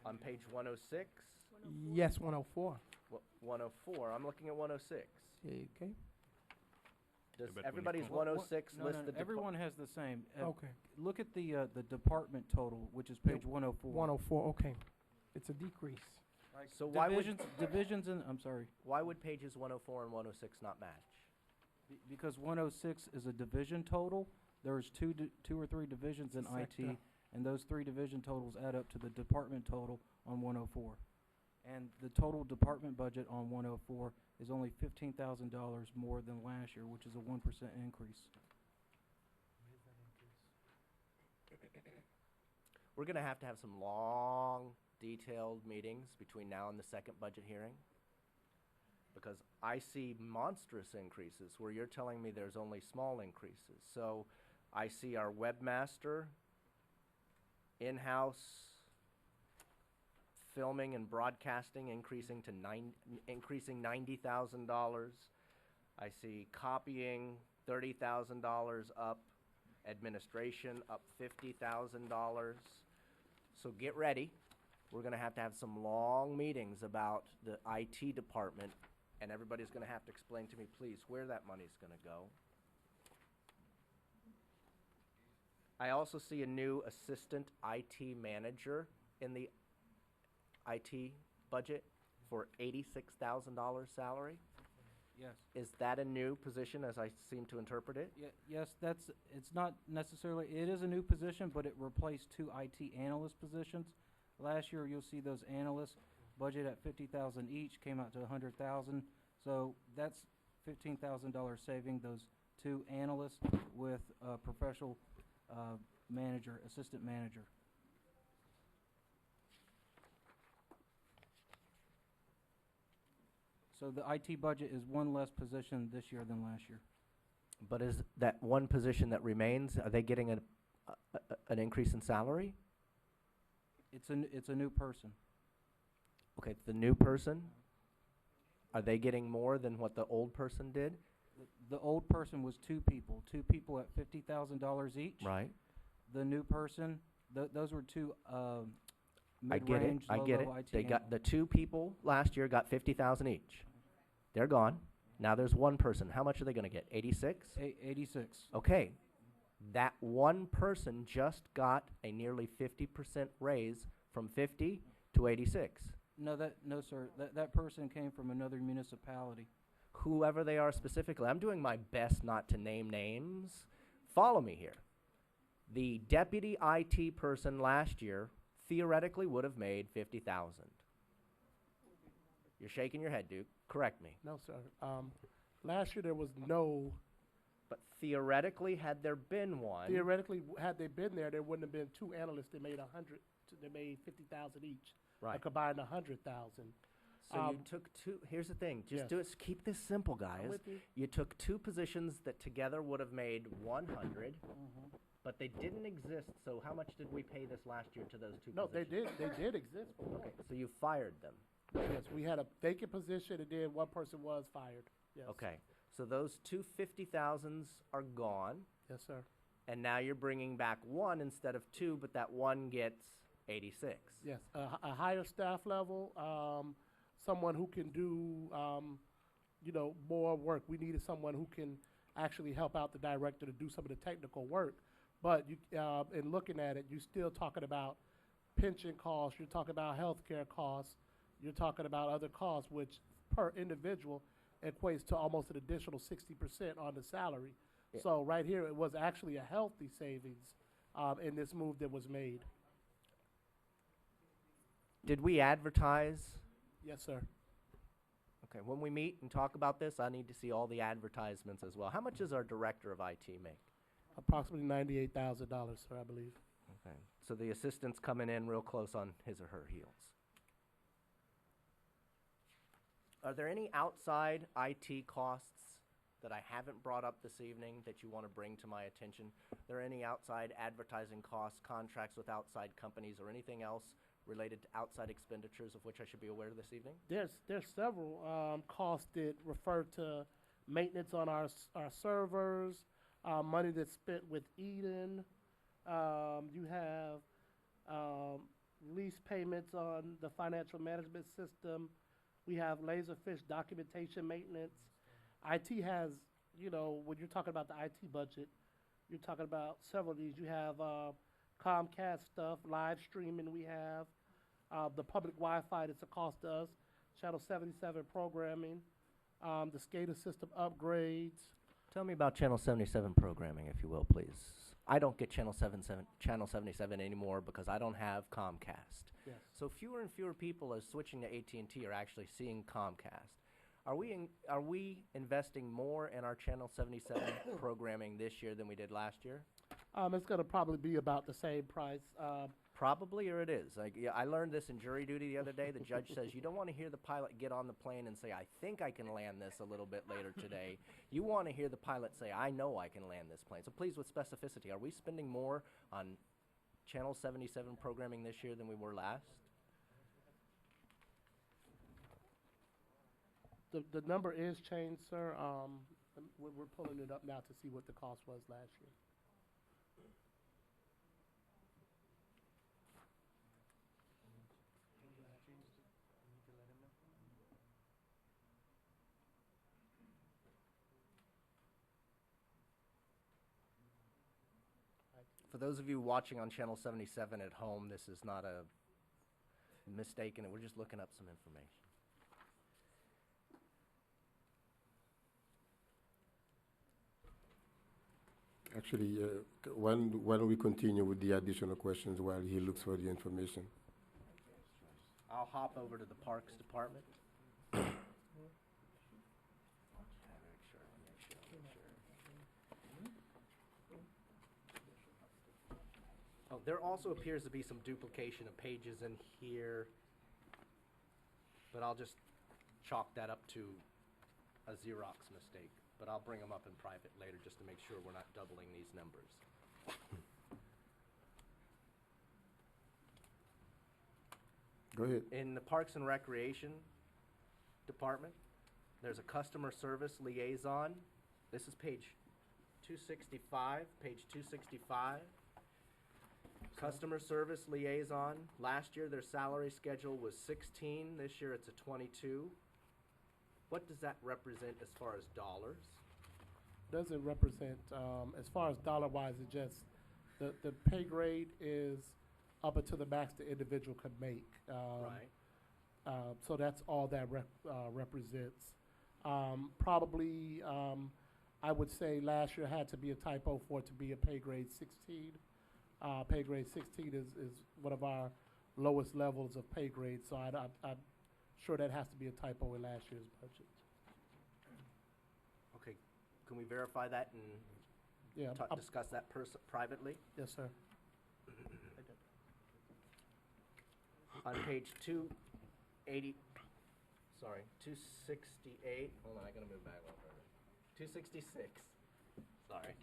On page 106, Yes, 104. 104, I'm looking at 106. Okay. Does but when you everybody's come- 106 No, list no, the no, everyone has the same. Okay. Look at the department total, which is page 104. 104. Okay. It's a decrease. Like So why would- divisions in, I'm sorry, Why would pages 104 and 106 not match? because 106 is a division total. There's two or three divisions in IT, Sector. and those 3 division totals add up to the department total on 104. And the total department budget on 104 is only $15,000 more than last year, which is a 1% increase. We're going to have some long, detailed meetings between now and the second budget hearing, because I see monstrous increases where you're telling me there's only small increases. So I see our webmaster, in-house filming and broadcasting increasing to increasing $90,000. I see copying $30,000 up, administration up $50,000. So get ready. We're going to have some long meetings about the IT department, and everybody's going to have to explain to me, please, where that money's going to go. I also see a new assistant IT manager in the IT budget for $86,000 salary. Yes. Is that a new position as I seem to interpret it? Yes, it's not necessarily, it is a new position, but it replaced 2 IT analyst positions. Last year, you'll see those analysts budget at 50,000 each, came out to 100,000. So that's $15,000 saving those 2 analysts with a professional manager, assistant manager. So the IT budget is 1 less position this year than last year. But is that one position that remains, are they getting an increase in salary? It's a new person. Okay, the new person, are they getting more than what the old person did? The old person was 2 people at $50,000 each. Right. The new person, those were 2 I get it, mid-range, I get it. low-level IT They got, the 2 people last year got 50,000 each. They're gone. Now there's one person. How much are they gonna get? 86? 86. Okay. That one person just got a nearly 50% raise from 50 to 86. No, sir. That person came from another municipality. Whoever they are specifically. I'm doing my best not to name names. Follow me here. The deputy IT person last year theoretically would have made 50,000. You're shaking your head, Duke. Correct me. No, sir. Last year there was no, But theoretically, had there been one, theoretically, had they been there wouldn't have been 2 analysts that made they made 50,000 each. right? A combined 100,000. So you um, took 2. Here's the thing. Just yes. keep this simple, I'm guys. with you. You took 2 positions that together would have made 100, but they didn't exist. So how much did we pay this last year to those 2 No, they positions? did exist before. Okay, so you fired them. Yes, we had a vacant position and then one person was fired. Yes. Okay, so those 2 50,000s are gone, Yes, sir. and now you're bringing back 1 instead of 2, but that 1 gets 86. Yes, a higher staff level, someone who can do, more work. We needed someone who can actually help out the director to do some of the technical work. But you, in looking at it, you're still talking about pension costs. You're talking about healthcare costs. You're talking about other costs, which per individual equates to almost an additional 60% on the salary. Yeah. So right here, it was actually a healthy savings in this move that was made. Did we advertise? Yes, sir. Okay, when we meet and talk about this, I need to see all the advertisements as well. How much does our director of IT make? Approximately $98,000, sir, I believe. Okay, so the assistant's coming in real close on his or her heels. Are there any outside IT costs that I haven't brought up this evening that you want to bring to my attention? Are there any outside advertising costs, contracts with outside companies, or anything else related to outside expenditures of which I should be aware this evening? There's several costs that refer to maintenance on our servers, money that's spent with Eden. You have lease payments on the financial management system. We have Laserfish documentation maintenance. IT has, when you're talking about the IT budget, you're talking about several of these. You have Comcast stuff, live streaming we have. The public Wi-Fi, it's a cost to us. Channel 77 programming, the SCADA system upgrades. Tell me about Channel 77 programming, if you will, please. I don't get Channel 77 anymore because I don't have Comcast. Yes. So fewer and fewer people are switching to AT&T are actually seeing Comcast. Are we investing more in our Channel 77 programming this year than we did last year? It's going to probably be about the same price. Probably, or it is. Like, yeah, I learned this in jury duty the other day. The judge says you don't want to hear the pilot get on the plane and say, I think I can land this a little bit later today. You want to hear the pilot say, I know I can land this plane. So please, with specificity, are we spending more on Channel 77 programming this year than we were last? The number is changed, sir. We're pulling it up now to see what the cost was last year. For those of you watching on Channel 77 at home, this is not a mistake, and we're just looking up some information. Actually, why don't we continue with the additional questions while he looks for the information? I'll hop over to the Parks Department. Oh, there also appears to be some duplication of pages in here, but I'll just chalk that up to a Xerox mistake. But I'll bring them up in private later just to make sure we're not doubling these numbers. Go ahead. In the Parks and Recreation Department, there's a customer service liaison. This is page 265, page 265. Customer service liaison. Last year, their salary schedule was 16. This year, it's a 22. What does that represent as far as dollars? Doesn't represent, as far as dollar-wise, it just, the pay grade is up until the max the individual could make. Right. So that's all that represents. Probably, I would say last year had to be a typo for it to be a pay grade 16. Pay grade 16 is one of our lowest levels of pay grade, so I'm sure that has to be a typo in last year's budget. Okay. Can we verify that and Yeah, discuss that privately? yes, sir. On page 268, hold on, I gotta move back a little further. 266, sorry.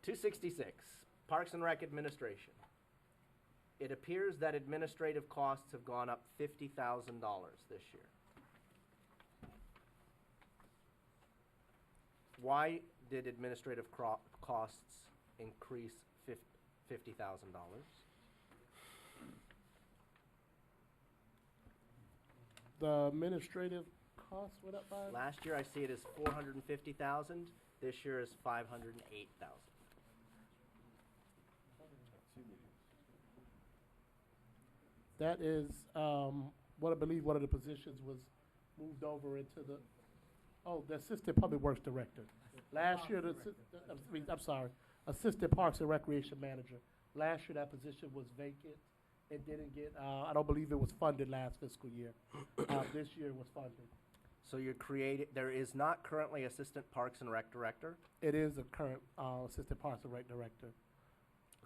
266, Parks and Rec Administration. It appears that administrative costs have gone up $50,000 this year. Why did administrative costs increase $50,000? The administrative costs went up by? Last year I see it as 450,000. This year is 508,000. That is, what I believe one of the positions was moved over into the Assistant Public Works Director. Last year, I'm sorry, Assistant Parks and Recreation Manager. Last year, that position was vacant. It didn't get, I don't believe it was funded last fiscal year. This year it was funded. So you're there is not currently Assistant Parks and Rec Director? It is a current Assistant Parks and Rec Director.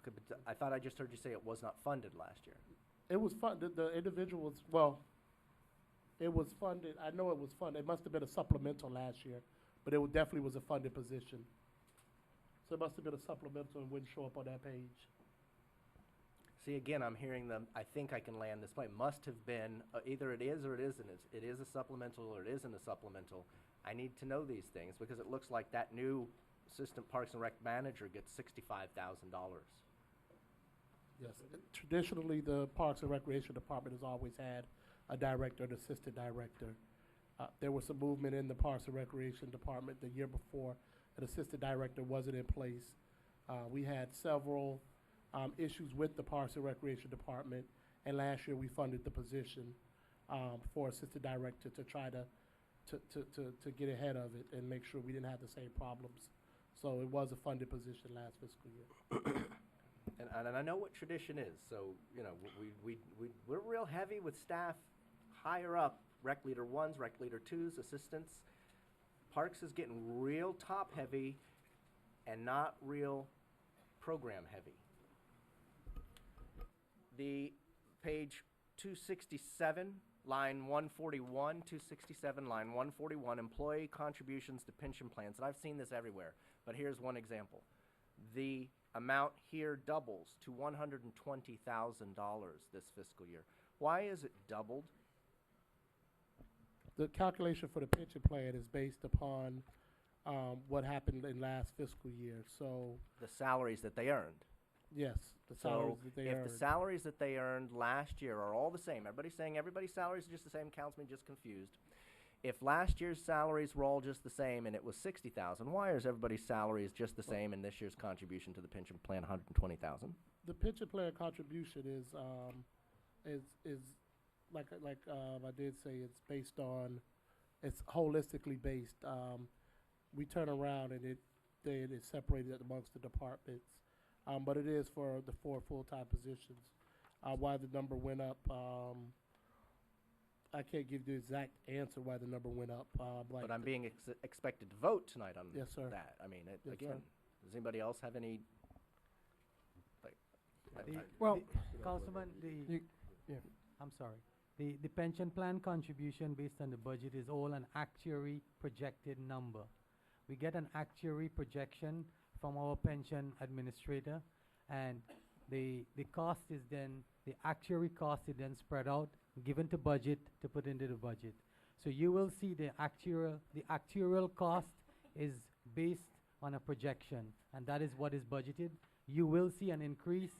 Okay, but I thought I just heard you say it was not funded last year. It was funded, the individual was, well, it was funded, I know it was funded. It must have been a supplemental last year, but it definitely was a funded position. So it must have been a supplemental and wouldn't show up on that page. See, again, I'm hearing them, I think I can land this plane. Must have been, either it is or it isn't. It is a supplemental or it isn't a supplemental. I need to know these things because it looks like that new Assistant Parks and Rec Manager gets $65,000. Yes, traditionally, the Parks and Recreation Department has always had a director and assistant director. There was some movement in the Parks and Recreation Department the year before. An assistant director wasn't in place. We had several issues with the Parks and Recreation Department, And last year, we funded the position, for assistant director to try to get ahead of it and make sure we didn't have the same problems. So it was a funded position last fiscal year. And I know what tradition is, so, you know, we're real heavy with staff higher up, rec leader ones, rec leader twos, assistants. Parks is getting real top heavy and not real program heavy. The page 267, line 141, 267, line 141, employee contributions to pension plans. And I've seen this everywhere, but here's one example. The amount here doubles to $120,000 this fiscal year. Why is it doubled? The calculation for the pension plan is based upon what happened in last fiscal year. So, The salaries that they earned. yes, the salaries So that they if earned. the salaries that they earned last year are all the same, everybody's saying everybody's salaries are just the same, Councilman just confused. If last year's salaries were all just the same and it was 60,000, why is everybody's salaries just the same and this year's contribution to the pension plan 120,000? The pension plan contribution is like I did say, it's based on, it's holistically based. We turn around and it is separated amongst the departments, but it is for the 4 full-time positions. Why the number went up, I can't give the exact answer why the number went up. But I'm being expected to vote tonight on Yes, sir. that. I mean, Yes, again, sir. does anybody else have any? Well, Councilman, yeah. I'm sorry. The pension plan contribution based on the budget is all an actuary projected number. We get an actuary projection from our pension administrator, and the cost is then, the actuary cost is then spread out, given to budget to put into the budget. So you will see the actuarial cost is based on a projection, and that is what is budgeted. You will see an increase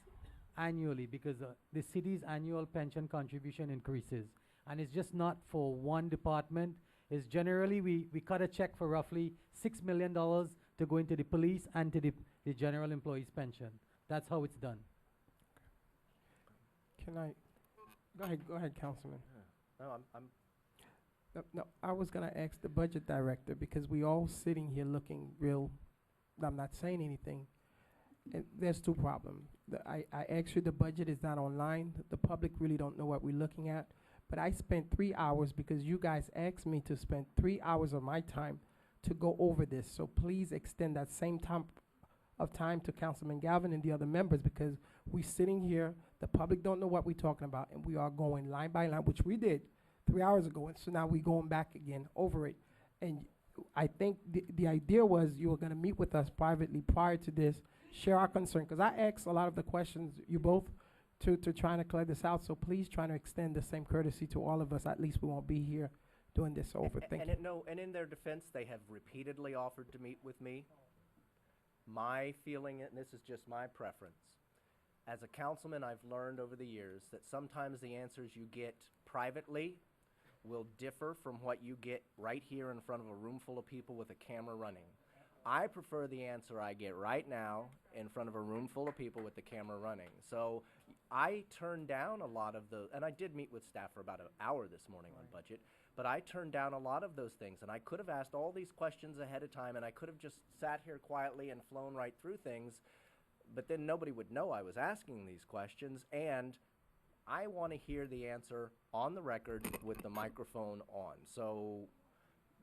annually because the city's annual pension contribution increases. And it's just not for one department. It's generally, we cut a check for roughly $6 million to go into the police and to the general employees pension. That's how it's done. Can I, go ahead, Councilman. No, I'm No, I was gonna ask the budget director, because we all sitting here looking real, I'm not saying anything. And there's 2 problems. I asked you, the budget is not online. The public really don't know what we're looking at. But I spent 3 hours because you guys asked me to spend 3 hours of my time to go over this. So please extend that same time to Councilman Galvin and the other members, because we sitting here, the public don't know what we're talking about, and we are going line by line, which we did 3 hours ago, and so now we're going back again over it. And I think the idea was you were gonna meet with us privately prior to this, share our concern, because I asked a lot of the questions, you both, to trying to clear this out, so please try to extend the same courtesy to all of us. At least we won't be here doing this over. Thank you. And in their defense, they have repeatedly offered to meet with me. My feeling, and this is just my preference, as a councilman, I've learned over the years that sometimes the answers you get privately will differ from what you get right here in front of a room full of people with a camera running. I prefer the answer I get right now in front of a room full of people with the camera running. So I turned down a lot of and I did meet with staff for about an hour this morning on budget, but I turned down a lot of those things, and I could have asked all these questions ahead of time, and I could have just sat here quietly and flown right through things, but then nobody would know I was asking these questions, and I want to hear the answer on the record with the microphone on. So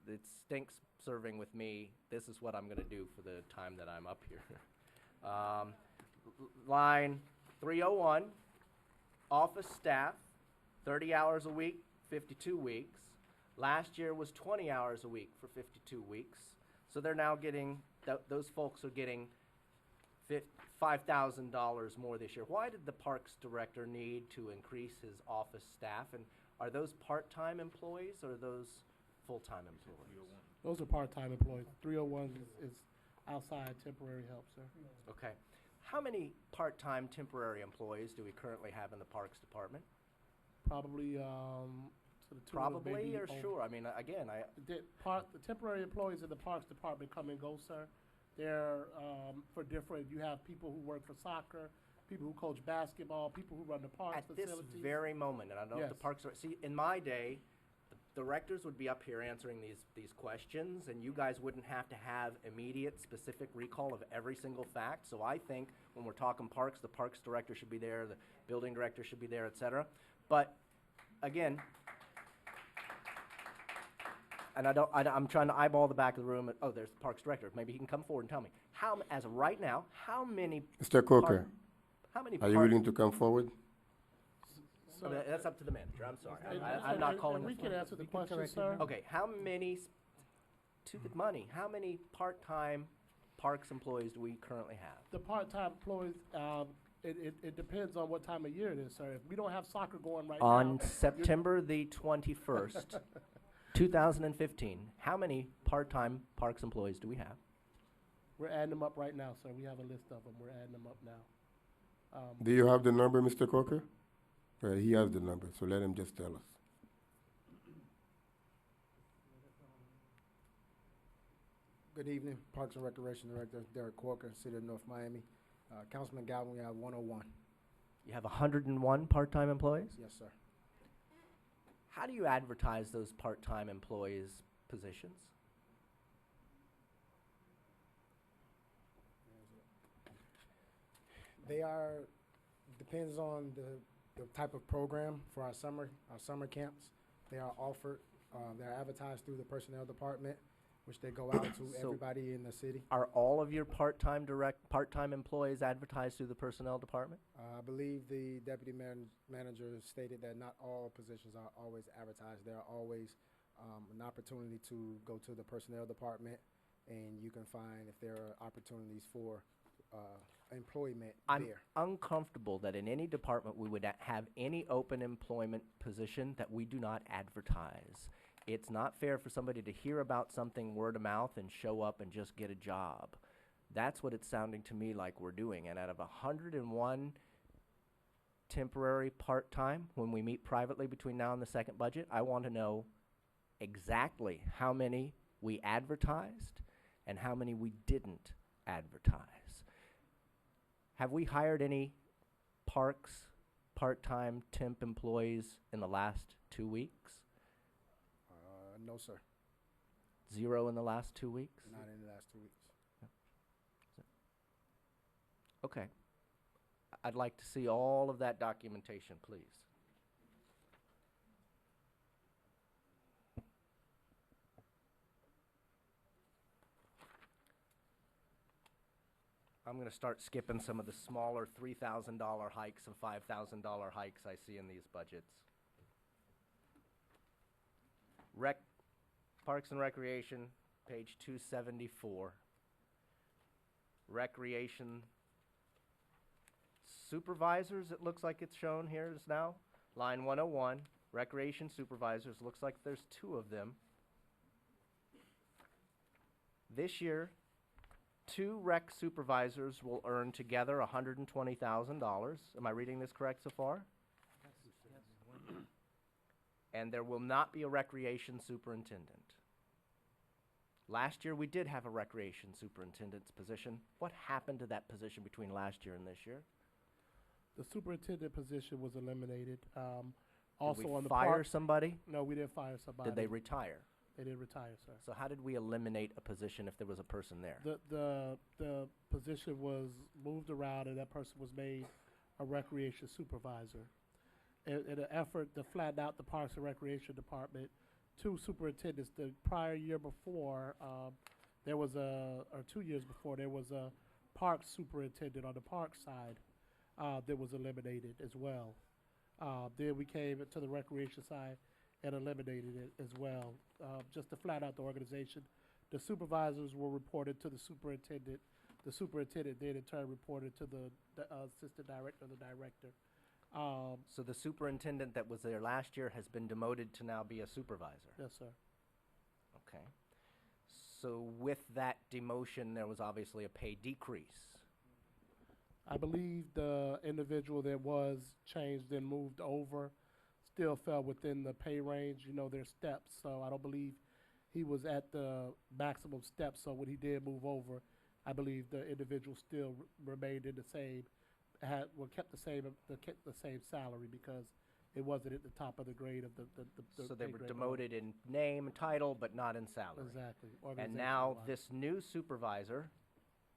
it stinks serving with me. This is what I'm going to do for the time that I'm up here. Line 301, office staff, 30 hours a week, 52 weeks. Last year was 20 hours a week for 52 weeks. So they're now getting, those folks are getting $5,000 more this year. Why did the Parks Director need to increase his office staff? And are those part-time employees or are those full-time employees? Those are part-time employees. 301 is outside temporary help, sir. Okay. How many part-time temporary employees do we currently have in the Parks Department? Probably, to the tune of Probably maybe or sure? I mean, again, The temporary employees in the Parks Department come and go, sir. They're, for different, you have people who work for soccer, people who coach basketball, people who run the parks At this facilities. very moment, and I don't know if the Yes. parks are, see, in my day, the directors would be up here answering these questions, and you guys wouldn't have to have immediate, specific recall of every single fact. So I think when we're talking parks, the parks director should be there, the building director should be there, et cetera. But, again, and I'm trying to eyeball the back of the room. Oh, there's the parks director. Maybe he can come forward and tell me. As of right now, how many Mr. Coker, how many are you park- willing to come forward? Oh, that's up to the manager, I'm sorry. And- I'm and- not and calling we this can one. answer the We can question, correct it sir. now. Okay, how many, to the money, how many part-time parks employees do we currently have? The part-time employees, it depends on what time of year it is, sir. If we don't have soccer going right now. On September the 21st, 2015, how many part-time parks employees do we have? We're adding them up right now, sir. We have a list of them. We're adding them up now. Do you have the number, Mr. Coker? He has the number, so let him just tell us. Good evening, Parks and Recreation Director Derek Corker, City of North Miami. Councilman Galvin, we have 101. You have 101 part-time employees? Yes, sir. How do you advertise those part-time employees' positions? They are, depends on the type of program for our summer camps. They are offered, they're advertised through the personnel department, which they go out to So- everybody in the city. Are all of your part-time employees advertised through the personnel department? I believe the deputy manager stated that not all positions are always advertised. There are always an opportunity to go to the personnel department, and you can find if there are opportunities for employment I'm there. uncomfortable that in any department we would have any open employment position that we do not advertise. It's not fair for somebody to hear about something word of mouth and show up and just get a job. That's what it's sounding to me like we're doing. And out of 101 temporary part-time, when we meet privately between now and the second budget, I want to know exactly how many we advertised and how many we didn't advertise. Have we hired any parks part-time temp employees in the last 2 weeks? No, sir, 0 in the last 2 weeks? not in the last 2 weeks. Okay. I'd like to see all of that documentation, please. I'm going to start skipping some of the smaller $3,000 hikes and $5,000 hikes I see in these budgets. Parks and Recreation, page 274. Recreation supervisors, it looks like it's shown here is now. Line 101, recreation supervisors, looks like there's 2 of them. This year, 2 rec supervisors will earn together $120,000. Am I reading this correct so far? And there will not be a recreation superintendent. Last year, we did have a recreation superintendent's position. What happened to that position between last year and this year? The superintendent position was eliminated. Did Also we on the fire park. somebody? No, we didn't fire somebody. Did they retire? They did retire, sir. So how did we eliminate a position if there was a person there? The position was moved around and that person was made a recreation supervisor. In an effort to flatten out the Parks and Recreation Department, 2 superintendents, the prior year before, there was or 2 years before, there was a park superintendent on the park side, that was eliminated as well. Then we came to the recreation side and eliminated it as well, just to flat out the organization. The supervisors were reported to the superintendent. The superintendent then in turn reported to the assistant director and the director. So the superintendent that was there last year has been demoted to now be a supervisor? Yes, sir. Okay. So with that demotion, there was obviously a pay decrease. I believe the individual that was changed and moved over still fell within the pay range, you know, their steps. So I don't believe he was at the maximum steps. So when he did move over, I believe the individual still remained in the same kept the same salary because it wasn't at the top of the grade of the So they pay were grade demoted in name and title, but not in salary. Exactly. And now organizational-wise. this new supervisor,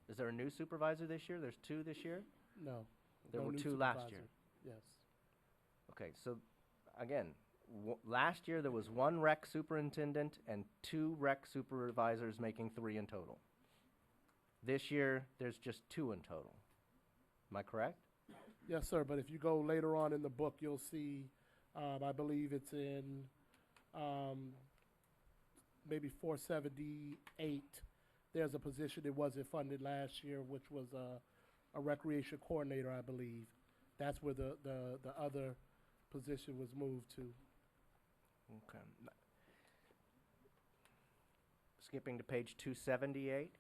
is there a new supervisor this year? There's two this year? No. There no were new two last year. supervisor. Yes. Okay, so again, last year there was one rec superintendent and two rec supervisors making 3 in total. This year, there's just 2 in total. Am I correct? Yes, sir, but if you go later on in the book, you'll see, I believe it's in, maybe 478. There's a position that wasn't funded last year, which was a recreation coordinator, I believe. That's where the other position was moved to. Okay. Skipping to page 278.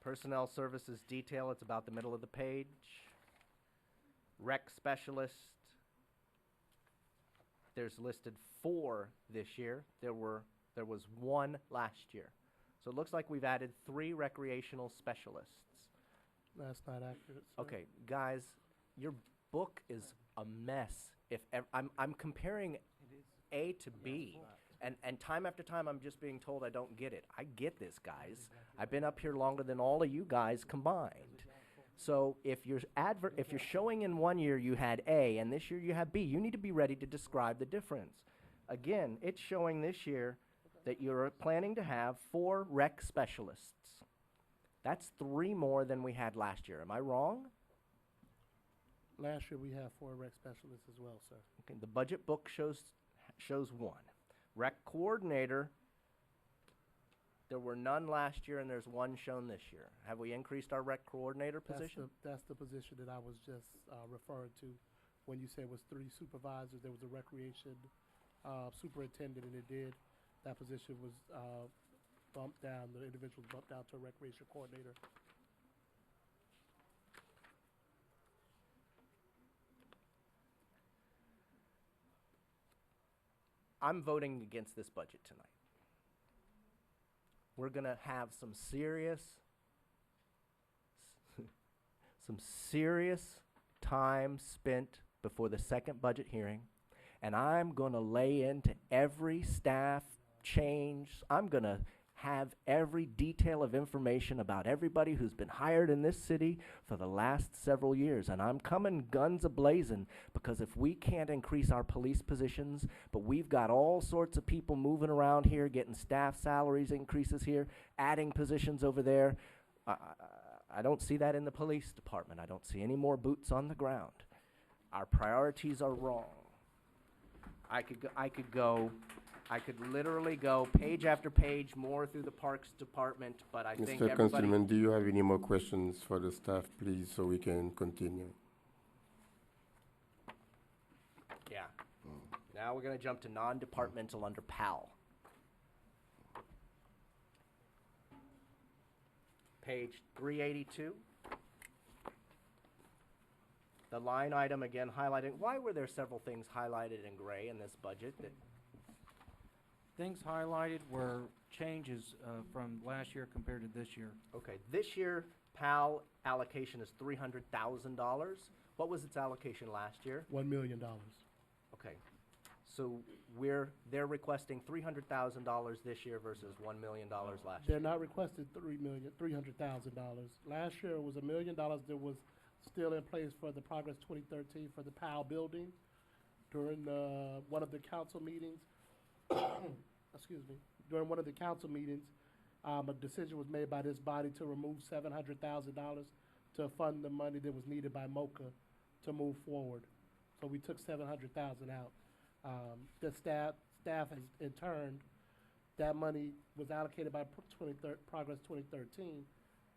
Personnel services detail, it's about the middle of the page. Rec specialist. There's listed 4 this year. There was 1 last year. So it looks like we've added 3 recreational specialists. That's not accurate, sir. Okay, guys, your book is a mess. I'm comparing A to B, and time after time I'm just being told I don't get it. I get this, guys. I've been up here longer than all of you guys combined. So if you're showing in one year you had A and this year you have B, you need to be ready to describe the difference. Again, it's showing this year that you're planning to have 4 rec specialists. That's 3 more than we had last year. Am I wrong? Last year, we had 4 rec specialists as well, sir. Okay, the budget book shows 1. Rec coordinator, there were none last year and there's 1 shown this year. Have we increased our rec coordinator position? That's the position that I was just referring to. When you said it was 3 supervisors, there was a recreation superintendent, and that position was bumped down, the individual was bumped down to a recreation coordinator. I'm voting against this budget tonight. We're gonna have some serious time spent before the second budget hearing, and I'm gonna lay into every staff change. I'm gonna have every detail of information about everybody who's been hired in this city for the last several years. And I'm coming guns a-blazing, because if we can't increase our police positions, but we've got all sorts of people moving around here, getting staff salaries increases here, adding positions over there, I don't see that in the police department. I don't see any more boots on the ground. Our priorities are wrong. I could literally go page after page more through the Parks Department, but I think Mr. everybody... Councilman, do you have any more questions for the staff, please, so we can continue? Yeah. Now we're gonna jump to non-departmental under PAL. Page 382. The line item again highlighting, why were there several things highlighted in gray in this budget that... Things highlighted were changes from last year compared to this year. Okay, this year, PAL allocation is $300,000. What was its allocation last year? $1 million. Okay, so they're requesting $300,000 this year versus $1 million last They're year. not requested $300,000. Last year it was $1 million that was still in place for the Progress 2013 for the PAL building. During one of the council meetings, excuse me, during one of the council meetings, a decision was made by this body to remove $700,000 to fund the money that was needed by MOCA to move forward. So we took $700,000 out. The staff has, in turn, that money was allocated by Progress 2013.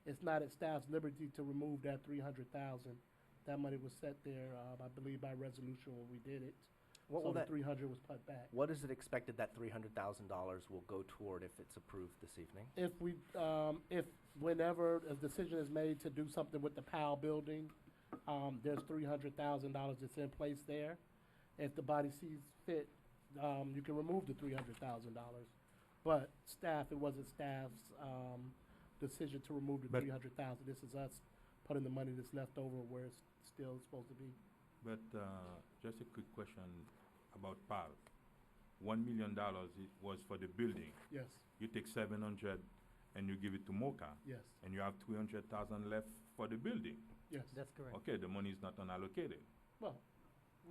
It's not at staff's liberty to remove that $300,000. That money was set there, I believe, by resolution when we did it. What So will the that, 300 was put back. what is it expected that $300,000 will go toward if it's approved this evening? If whenever a decision is made to do something with the PAL building, there's $300,000 that's in place there. If the body sees fit, you can remove the $300,000. But it wasn't staff's decision to remove the But- 300,000. This is us putting the money that's left over where it's still supposed to be. But just a quick question about PAL. $1 million was for the building. Yes, You take 700 and you give it to MOCA, yes, and you have 300,000 left for the building. yes. That's correct. Okay, the money is not unallocated. Well,